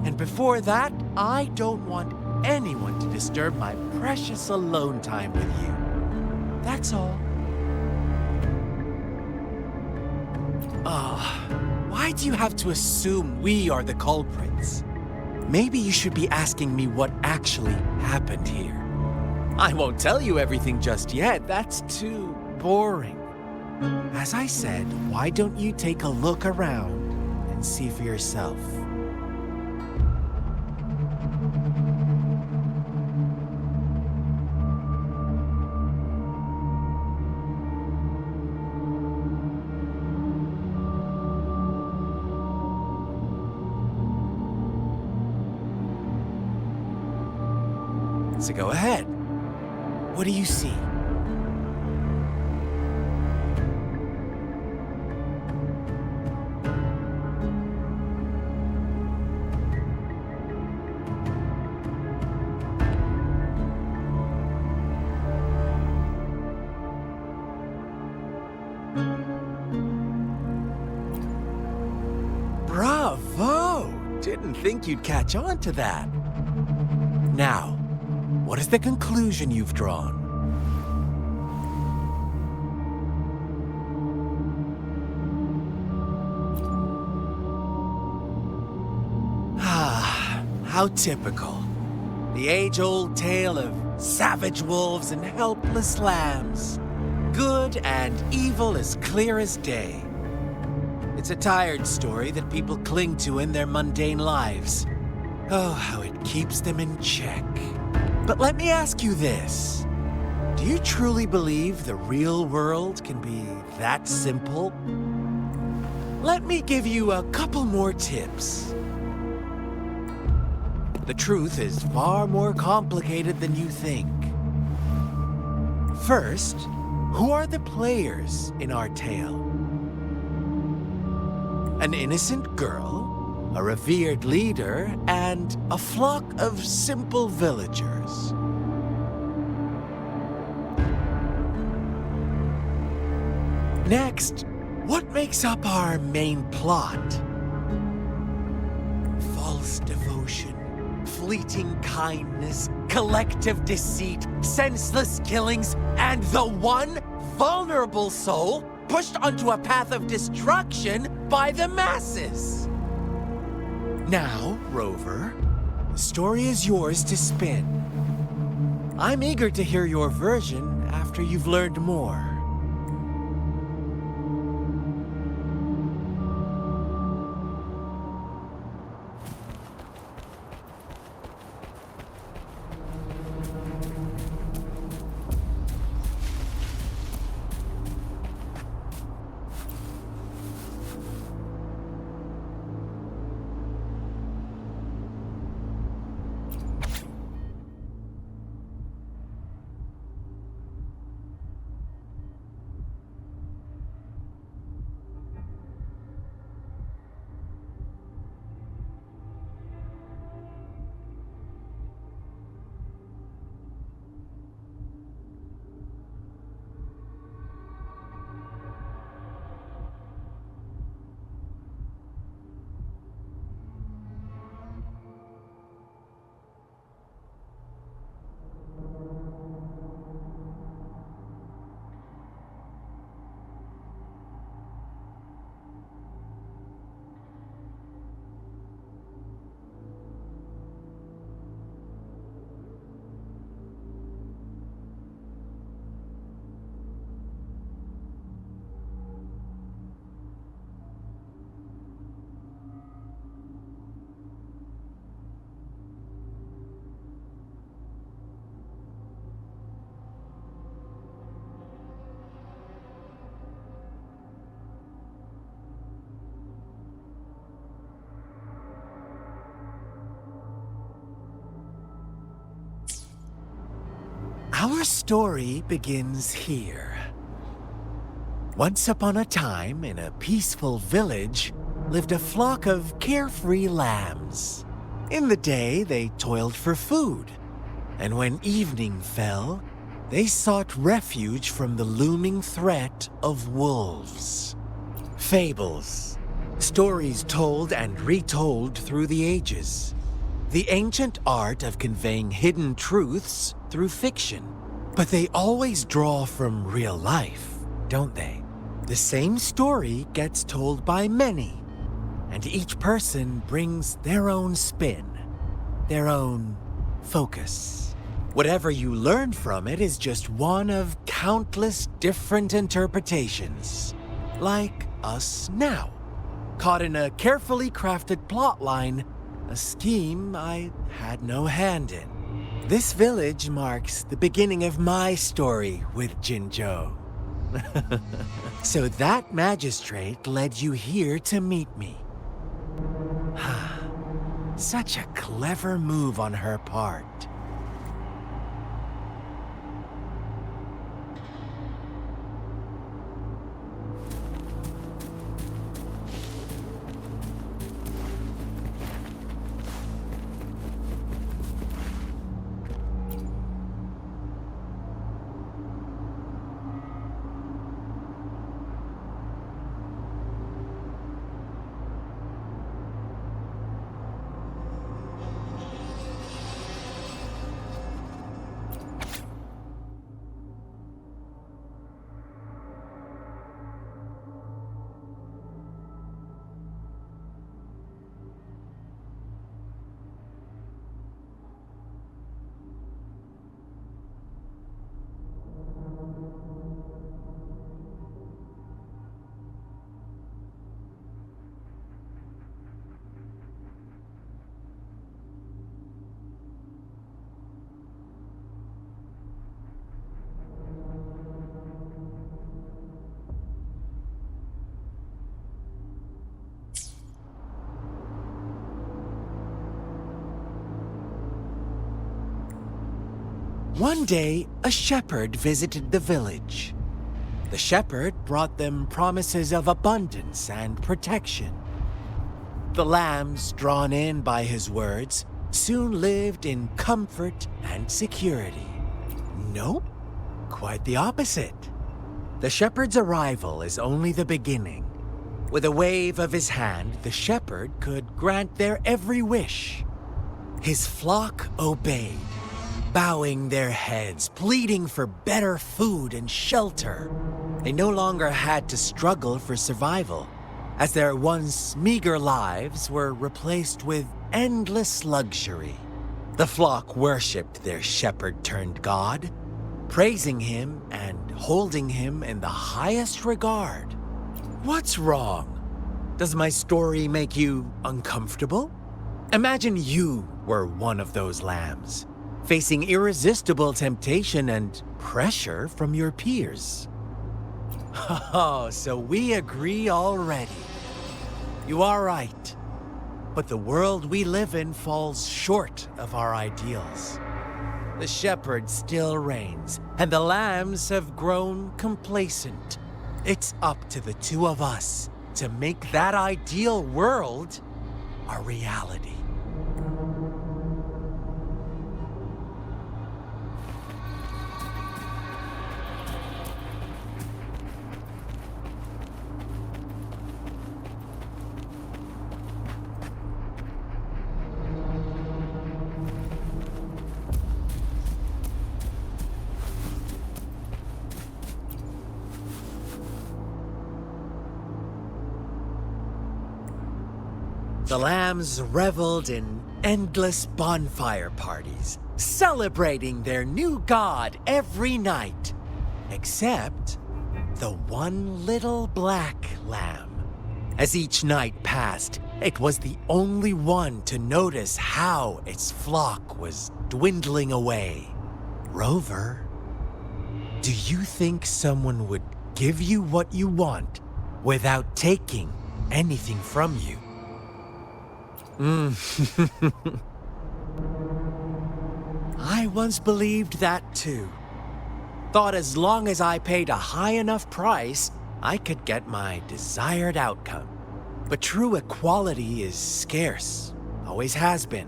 And before that, I don't want anyone to disturb my precious alone time with you. That's all. Why do you have to assume we are the culprits? maybe you should be asking me what actually happened here. I won't tell you everything just yet, that's too boring. As I said, why don't you take a look around and see for yourself? So go ahead. What do you see? Bravo! Didn't think you'd catch on to that. Now, what is the conclusion you've drawn? Ah, how typical. The age-old tale of savage wolves and helpless lambs. Good and evil as clear as day. It's a tired story that people cling to in their mundane lives. Oh, how it keeps them in check. But let me ask you this. Do you truly believe the real world can be that simple? Let me give you a couple more tips. The truth is far more complicated than you think. First, who are the players in our tale? An innocent girl, a revered leader, and a flock of simple villagers. Next, what makes up our main plot? False devotion, fleeting kindness, collective deceit, senseless killings, and the one vulnerable soul pushed onto a path of destruction by the masses. Now, Rover, the story is yours to spin. I'm eager to hear your version after you've learned more. Our story begins here. Once upon a time, in a peaceful village, lived a flock of carefree lambs. In the day, they toiled for food, and when evening fell, they sought refuge from the looming threat of wolves. Fables, stories told and retold through the ages. The ancient art of conveying hidden truths through fiction. But they always draw from real life, don't they? The same story gets told by many, and each person brings their own spin. their own focus. Whatever you learn from it is just one of countless different interpretations. Like us now, caught in a carefully crafted plotline, a scheme I had no hand in. This village marks the beginning of my story with Jinzhou. So that magistrate led you here to meet me. Such a clever move on her part. One day, a shepherd visited the village. The shepherd brought them promises of abundance and protection. The lambs, drawn in by his words, soon lived in comfort and security. Nope, quite the opposite. The shepherd's arrival is only the beginning. With a wave of his hand, the shepherd could grant their every wish. His flock obeyed, bowing their heads, pleading for better food and shelter. They no longer had to struggle for survival, as their once meager lives were replaced with endless luxury. The flock worshipped their shepherd-turned-god, praising him and holding him in the highest regard. What's wrong? Does my story make you uncomfortable? Imagine you were one of those lambs, facing irresistible temptation and pressure from your peers. Oh, so we agree already. You are right. But the world we live in falls short of our ideals. The shepherd still reigns, and the lambs have grown complacent. It's up to the two of us to make that ideal world a reality. The lambs reveled in endless bonfire parties, celebrating their new god every night. Except the one little black lamb. As each night passed, it was the only one to notice how its flock was dwindling away. Rover, do you think someone would give you what you want without taking anything from you? I once believed that too. Thought as long as I paid a high enough price, I could get my desired outcome. But true equality is scarce, always has been.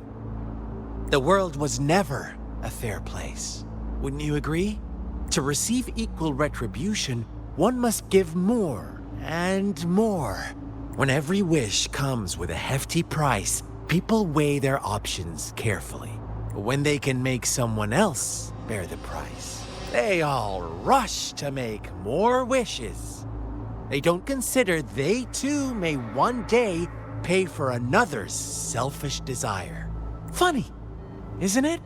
The world was never a fair place. Wouldn't you agree? To receive equal retribution, one must give more and more. When every wish comes with a hefty price, people weigh their options carefully. But when they can make someone else bear the price, they all rush to make more wishes. They don't consider they too may one day pay for another's selfish desire. Funny, isn't it?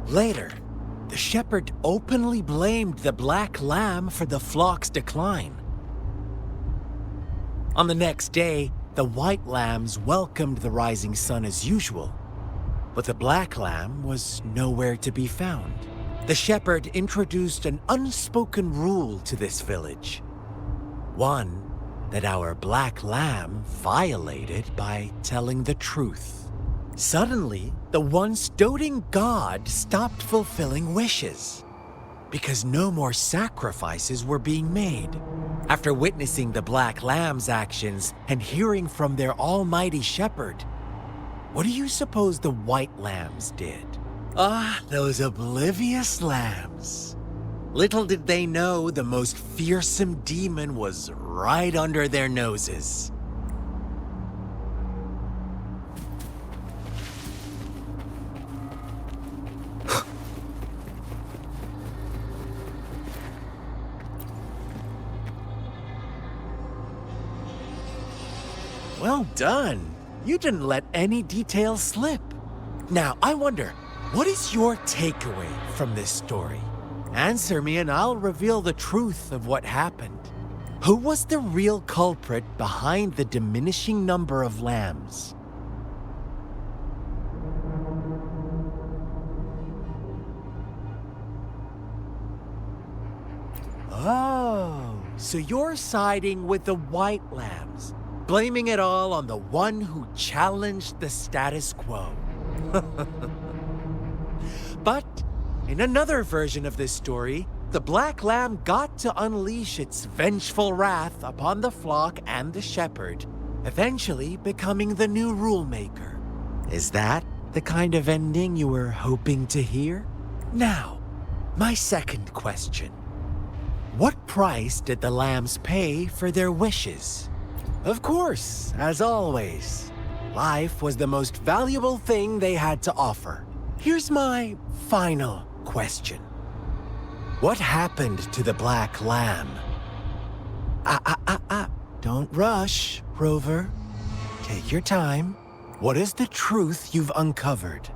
Later, the shepherd openly blamed the black lamb for the flock's decline. On the next day, the white lambs welcomed the rising sun as usual, but the black lamb was nowhere to be found. The shepherd introduced an unspoken rule to this village. One that our black lamb violated by telling the truth. Suddenly, the once doting god stopped fulfilling wishes because no more sacrifices were being made. After witnessing the Black Lamb's actions and hearing from their almighty shepherd, what do you suppose the White Lambs did? Ah, those oblivious lambs. Little did they know the most fearsome demon was right under their noses. Well done. You didn't let any details slip. Now, I wonder, what is your takeaway from this story? Answer me and I'll reveal the truth of what happened. Who was the real culprit behind the diminishing number of lambs? Oh, so you're siding with the white lambs, blaming it all on the one who challenged the status quo. But in another version of this story, the black lamb got to unleash its vengeful wrath upon the flock and the shepherd, eventually becoming the new rule maker. Is that the kind of ending you were hoping to hear? Now, my second question. What price did the lambs pay for their wishes? Of course, as always, life was the most valuable thing they had to offer. Here's my final question. What happened to the black lamb? Don't rush, Rover. Take your time. What is the truth you've uncovered?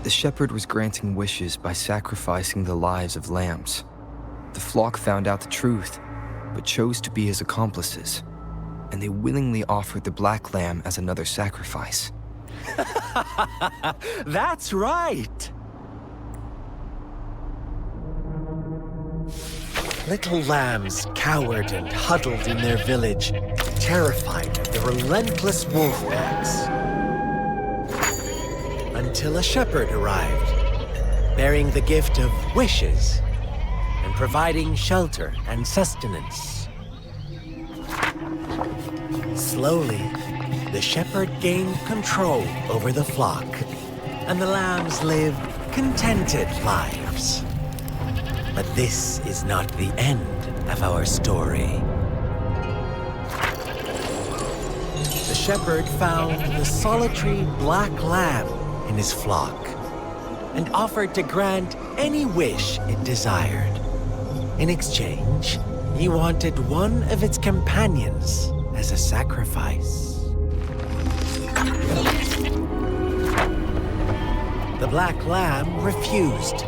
The shepherd was granting wishes by sacrificing the lives of lambs. The flock found out the truth, but chose to be his accomplices, and they willingly offered the black lamb as another sacrifice. That's right! Little lambs cowered and huddled in their village, terrified of the relentless wolf packs. Until a shepherd arrived, bearing the gift of wishes and providing shelter and sustenance. Slowly, the shepherd gained control over the flock, and the lambs lived contented lives. But this is not the end of our story. The shepherd found the solitary black lamb in his flock and offered to grant any wish it desired. In exchange, he wanted one of its companions as a sacrifice. The black lamb refused,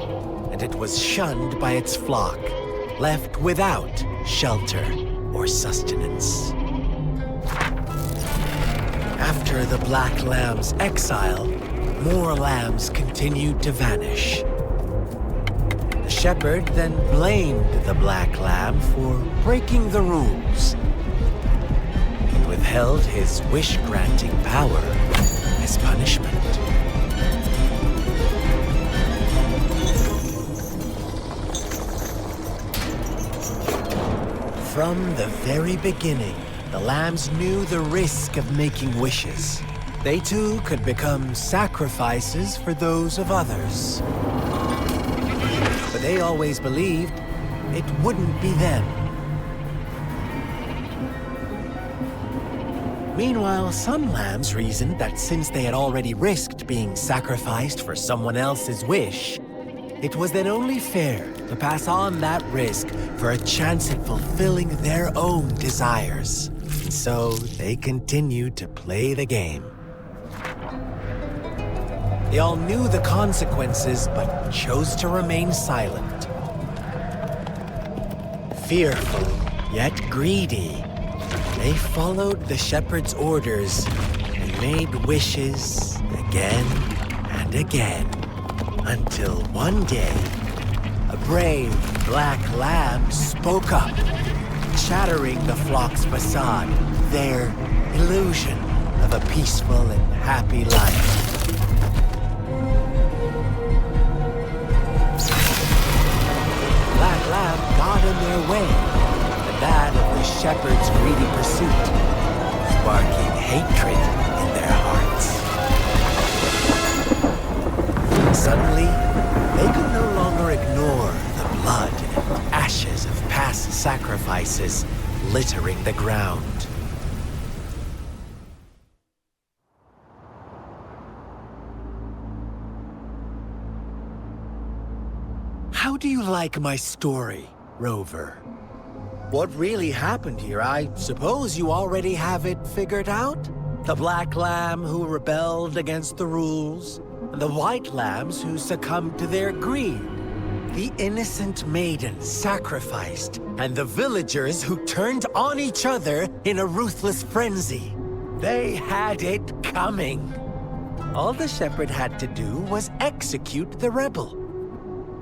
and it was shunned by its flock, left without shelter or sustenance. After the Black Lamb's exile, more lambs continued to vanish. The shepherd then blamed the Black Lamb for breaking the rules. He withheld his wish-granting power as punishment. From the very beginning, the lambs knew the risk of making wishes. They too could become sacrifices for those of others. But they always believed it wouldn't be them. Meanwhile, some lambs reasoned that since they had already risked being sacrificed for someone else's wish, it was then only fair to pass on that risk for a chance at fulfilling their own desires. And so they continued to play the game. They all knew the consequences, but chose to remain silent. Fearful, yet greedy, they followed the shepherd's orders and made wishes again and again, until one day, a brave black lamb spoke up, shattering the flock's facade, their illusion of a peaceful and happy life. Black lamb got in their way, and that of the shepherd's greedy pursuit, sparking hatred in their hearts. Suddenly, they could no longer ignore the blood and ashes of past sacrifices littering the ground. How do you like my story, Rover? What really happened here? I suppose you already have it figured out? The black lamb who rebelled against the rules, and the white lambs who succumbed to their greed. The innocent maiden sacrificed, and the villagers who turned on each other in a ruthless frenzy. They had it coming. All the shepherd had to do was execute the rebel.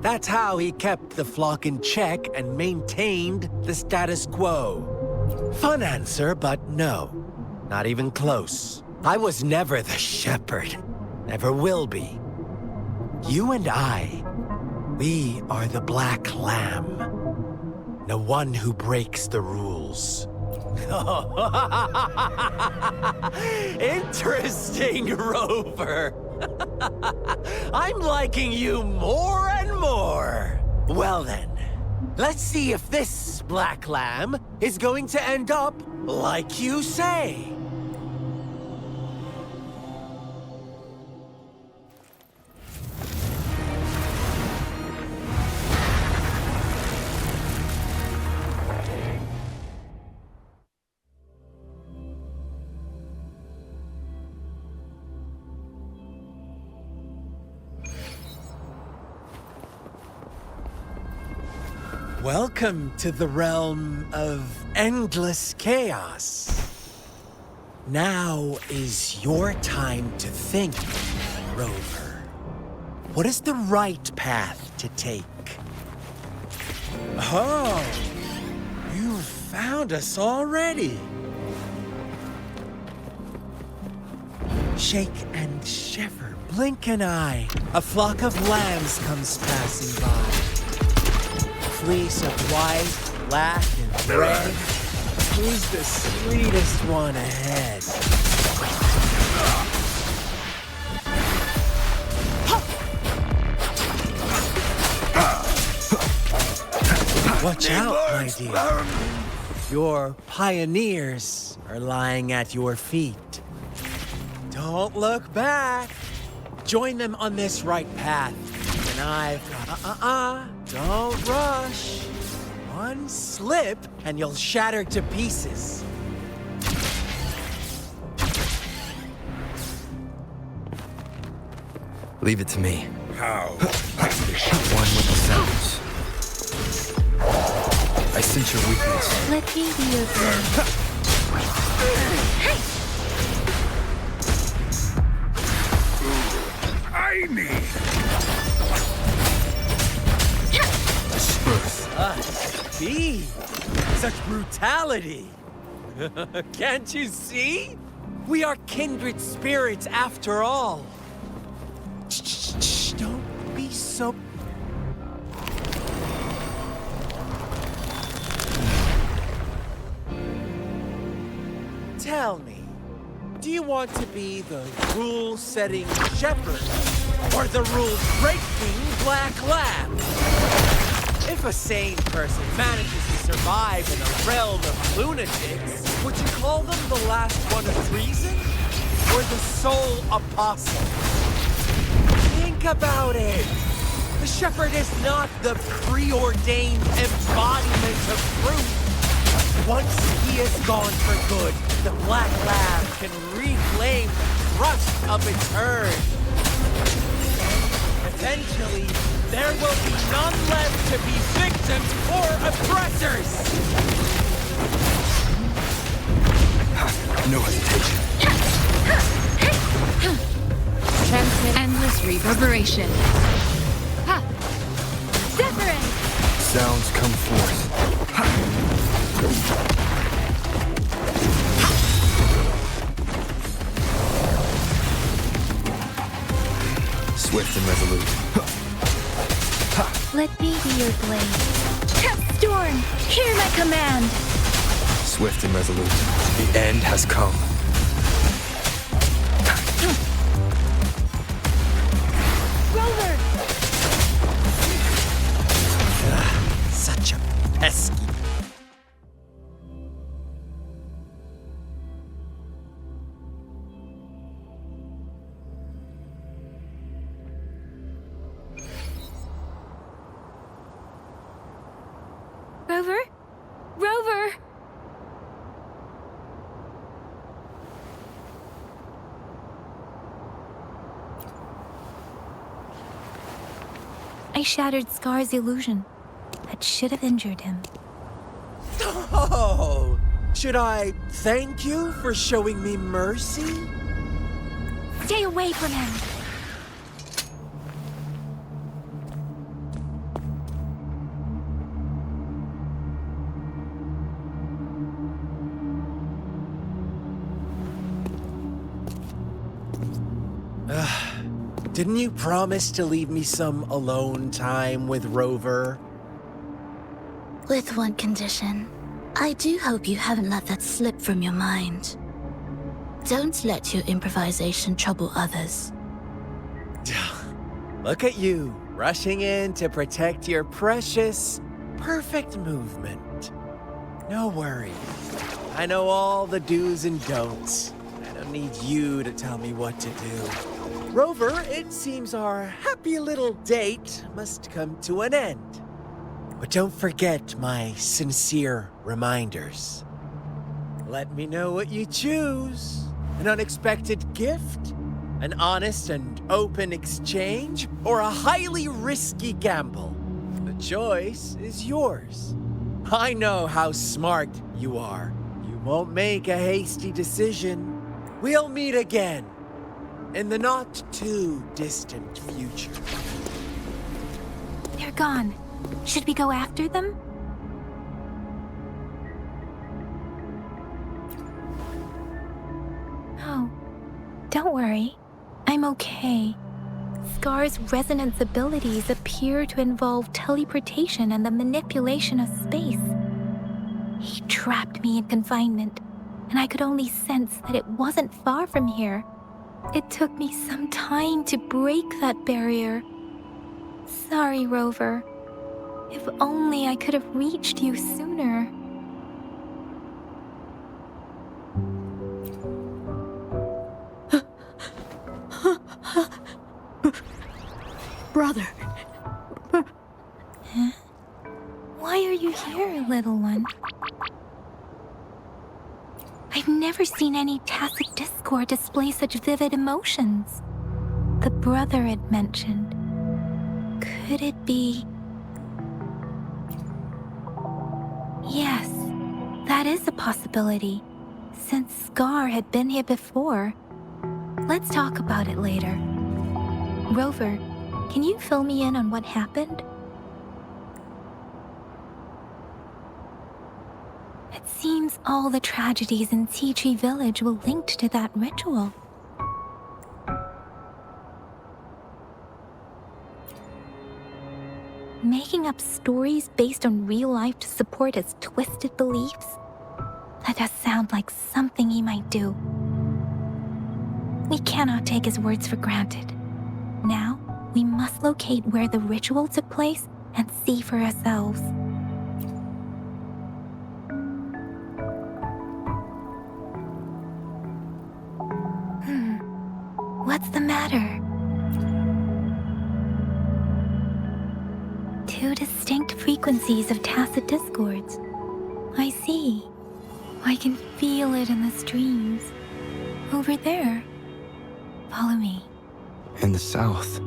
That's how he kept the flock in check and maintained the status quo. Fun answer, but no. Not even close. I was never the shepherd. Never will be. You and I, we are the black lamb. The one who breaks the rules. Interesting, Rover. I'm liking you more and more. Well then, let's see if this black lamb is going to end up like you say. Welcome to the realm of endless chaos. Now is your time to think, Rover. What is the right path to take? Oh, you found us already. Shake and shiver, blink an eye. A flock of lambs comes passing by. Fleece of white, black, and red. Who's the sweetest one ahead? Watch out, my dear. Your pioneers are lying at your feet. Don't look back. Join them on this right path. And I've got... Don't rush. One slip, and you'll shatter to pieces. Leave it to me. How? One with the sounds. I sense sense your weakness. Let me be your blade. I need. Gee, such brutality. Can't you see? We are kindred spirits after all. Shh, don't be so... Tell me, do you want to be the rule-setting shepherd or the rules-breaking black lab? If a sane person manages to survive in a realm of lunatics, would you call them the last one of reason? Or the sole apostle? Think about it. The shepherd is not the preordained embodiment of truth. Once he is gone for good, the Black Lab can reclaim the trust of its herd. Eventually, there will be none left to be victims or oppressors! No hesitation. Transmit endless reverberation. Ha! Wuthering! Sounds come forth. Swift and resolute. Let me be your blade. Storm, hear my command! Swift and resolute. The end has come. Rover! Such a pesky... Rover? Rover! I shattered Scar's illusion. That should have injured him. Oh! Should I thank you for showing me mercy? Stay away from him! Didn't you promise to leave me some alone time with Rover? With one condition. I do hope you haven't let that slip from your mind. Don't let your improvisation trouble others. Look at you, rushing in to protect your precious, perfect movement. No worries. I know all the do's and don'ts. I don't need you to tell me what to do. Rover, it seems our happy little date must come to an end. But don't forget my sincere reminders. Let me know what you choose. An unexpected gift? An honest and open exchange? Or a highly risky gamble? The choice is yours. I know how smart you are. You won't make a hasty decision. We'll meet again. In the not-too-distant future. They're gone. Should we go after them? Oh, don't worry. I'm okay. Scar's resonance abilities appear to involve teleportation and the manipulation of space. He trapped me in confinement, and I could only sense that it wasn't far from here. It took me some time to break that barrier. Sorry, Rover. If only I could have reached you sooner. Brother. Huh? Why are you here, little one? I've never seen any tacit discord display such vivid emotions. The brother had mentioned. Could it be... Yes, that is a possibility. Since Scar had been here before. Let's talk about it later. Rover, can you fill me in on what happened? It seems all the tragedies in Tea Tree Village were linked to that ritual. Making up stories based on real life to support his twisted beliefs? That does sound like something he might do. We cannot take his words for granted. Now, we must locate where the ritual took place and see for ourselves. What's the matter? Two distinct frequencies of tacit discords. I see. I can feel it in the streams. Over there. Follow me. In the south.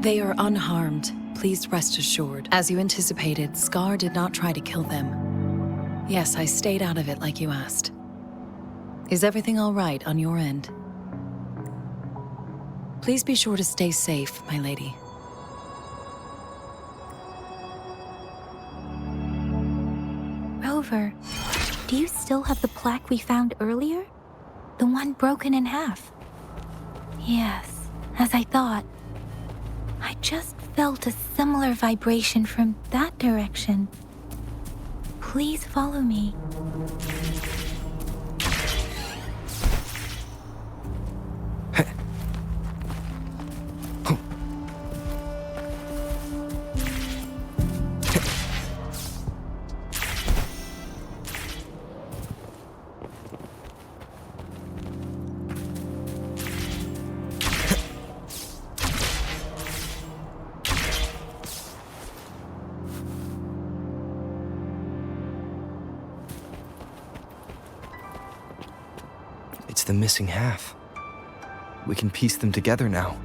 They are unharmed. Please rest assured. As you anticipated, Scar did not try to kill them. Yes, I stayed out of it like you asked. Is everything all right on your end? Please be sure to stay safe, my lady. Rover, do you still have the plaque we found earlier? The one broken in half? Yes, as I thought. I just felt a similar vibration from that direction. Please follow me. It's the missing half. We can piece them together now.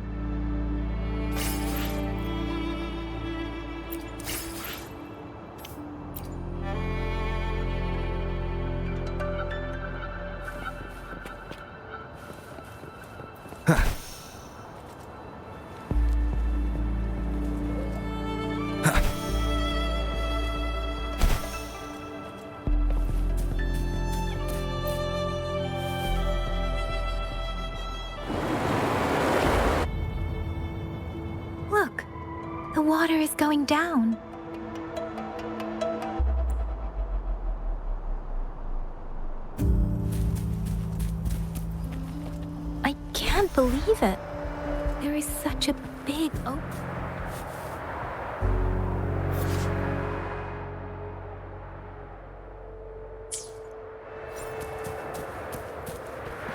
Look, the water is going down. I can't believe it. There is such a big opening.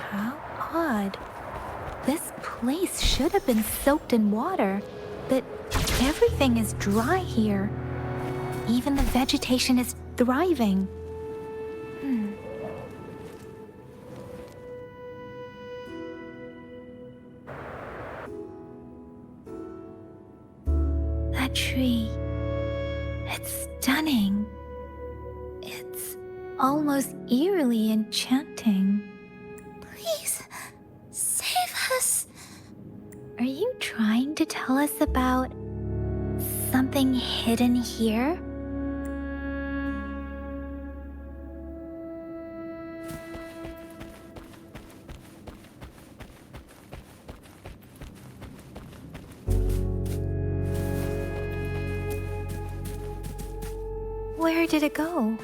How odd. This place should have been soaked in water, but everything is dry here. Even the vegetation is thriving. That tree. It's stunning. It's almost eerily enchanting. Please, save us. Are you trying to tell us about something hidden here? Where did it go?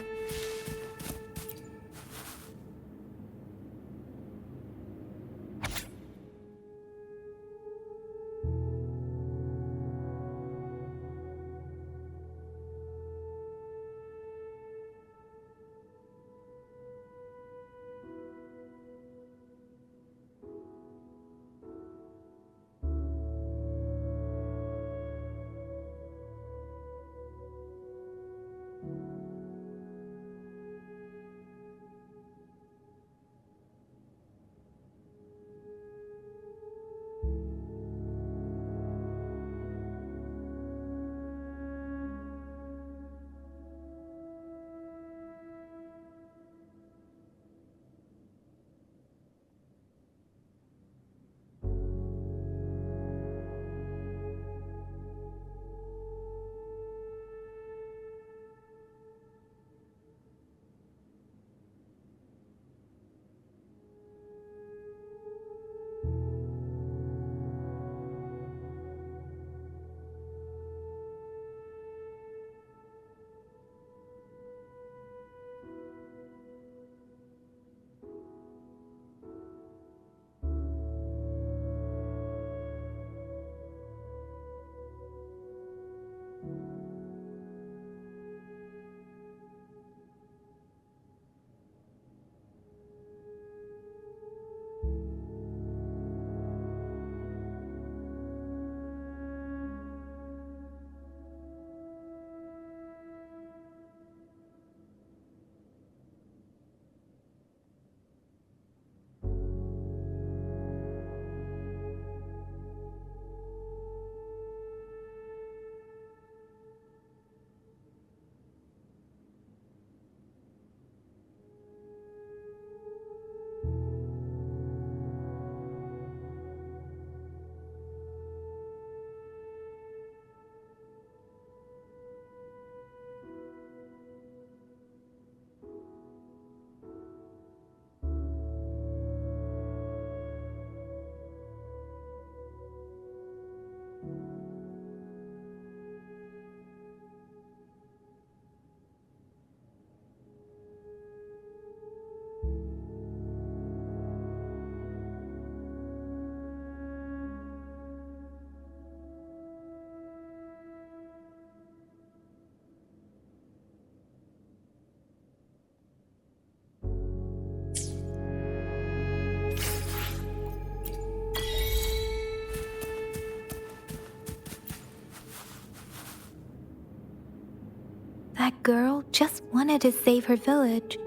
That girl just wanted to save her village.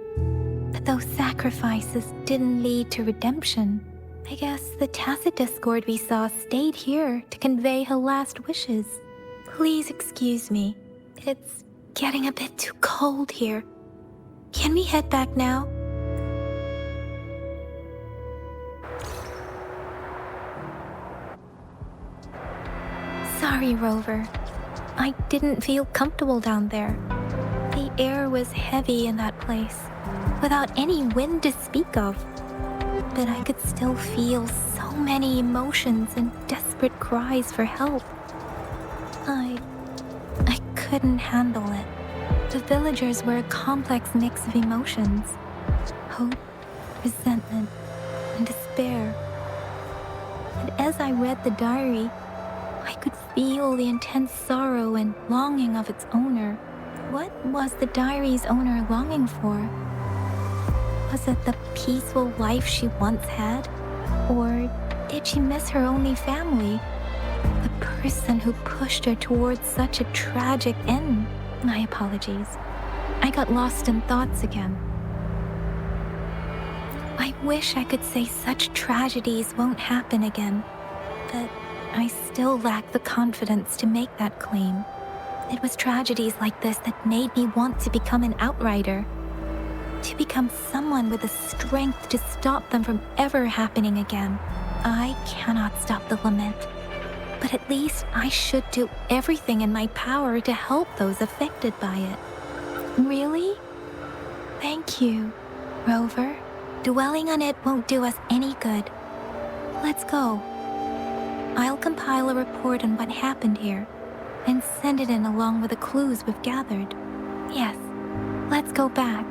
But those sacrifices didn't lead to redemption. I guess the tacit discord we saw stayed here to convey her last wishes. Please excuse me. It's getting a bit too cold here. Can we head back now? Sorry, Rover. I didn't feel comfortable down there. The air was heavy in that place, without any wind to speak of. But I could still feel so many emotions and desperate cries for help. I couldn't handle it. The villagers were a complex mix of emotions. Hope, resentment, and despair. And as I read the diary, I could feel the intense sorrow and longing of its owner. What was the diary's owner longing for? Was it the peaceful life she once had? Or did she miss her only family? The person who pushed her towards such a tragic end? My apologies. I got lost in thoughts again. I wish I could say such tragedies won't happen again, but I still lack the confidence to make that claim. It was tragedies like this that made me want to become an outrider. To become someone with the strength to stop them from ever happening again. I cannot stop the lament, but at least I should do everything in my power to help those affected by it. Really? Thank you, Rover. Dwelling on it won't do us any good. Let's go. I'll compile a report on what happened here and send it in along with the clues we've gathered. Yes, let's go back.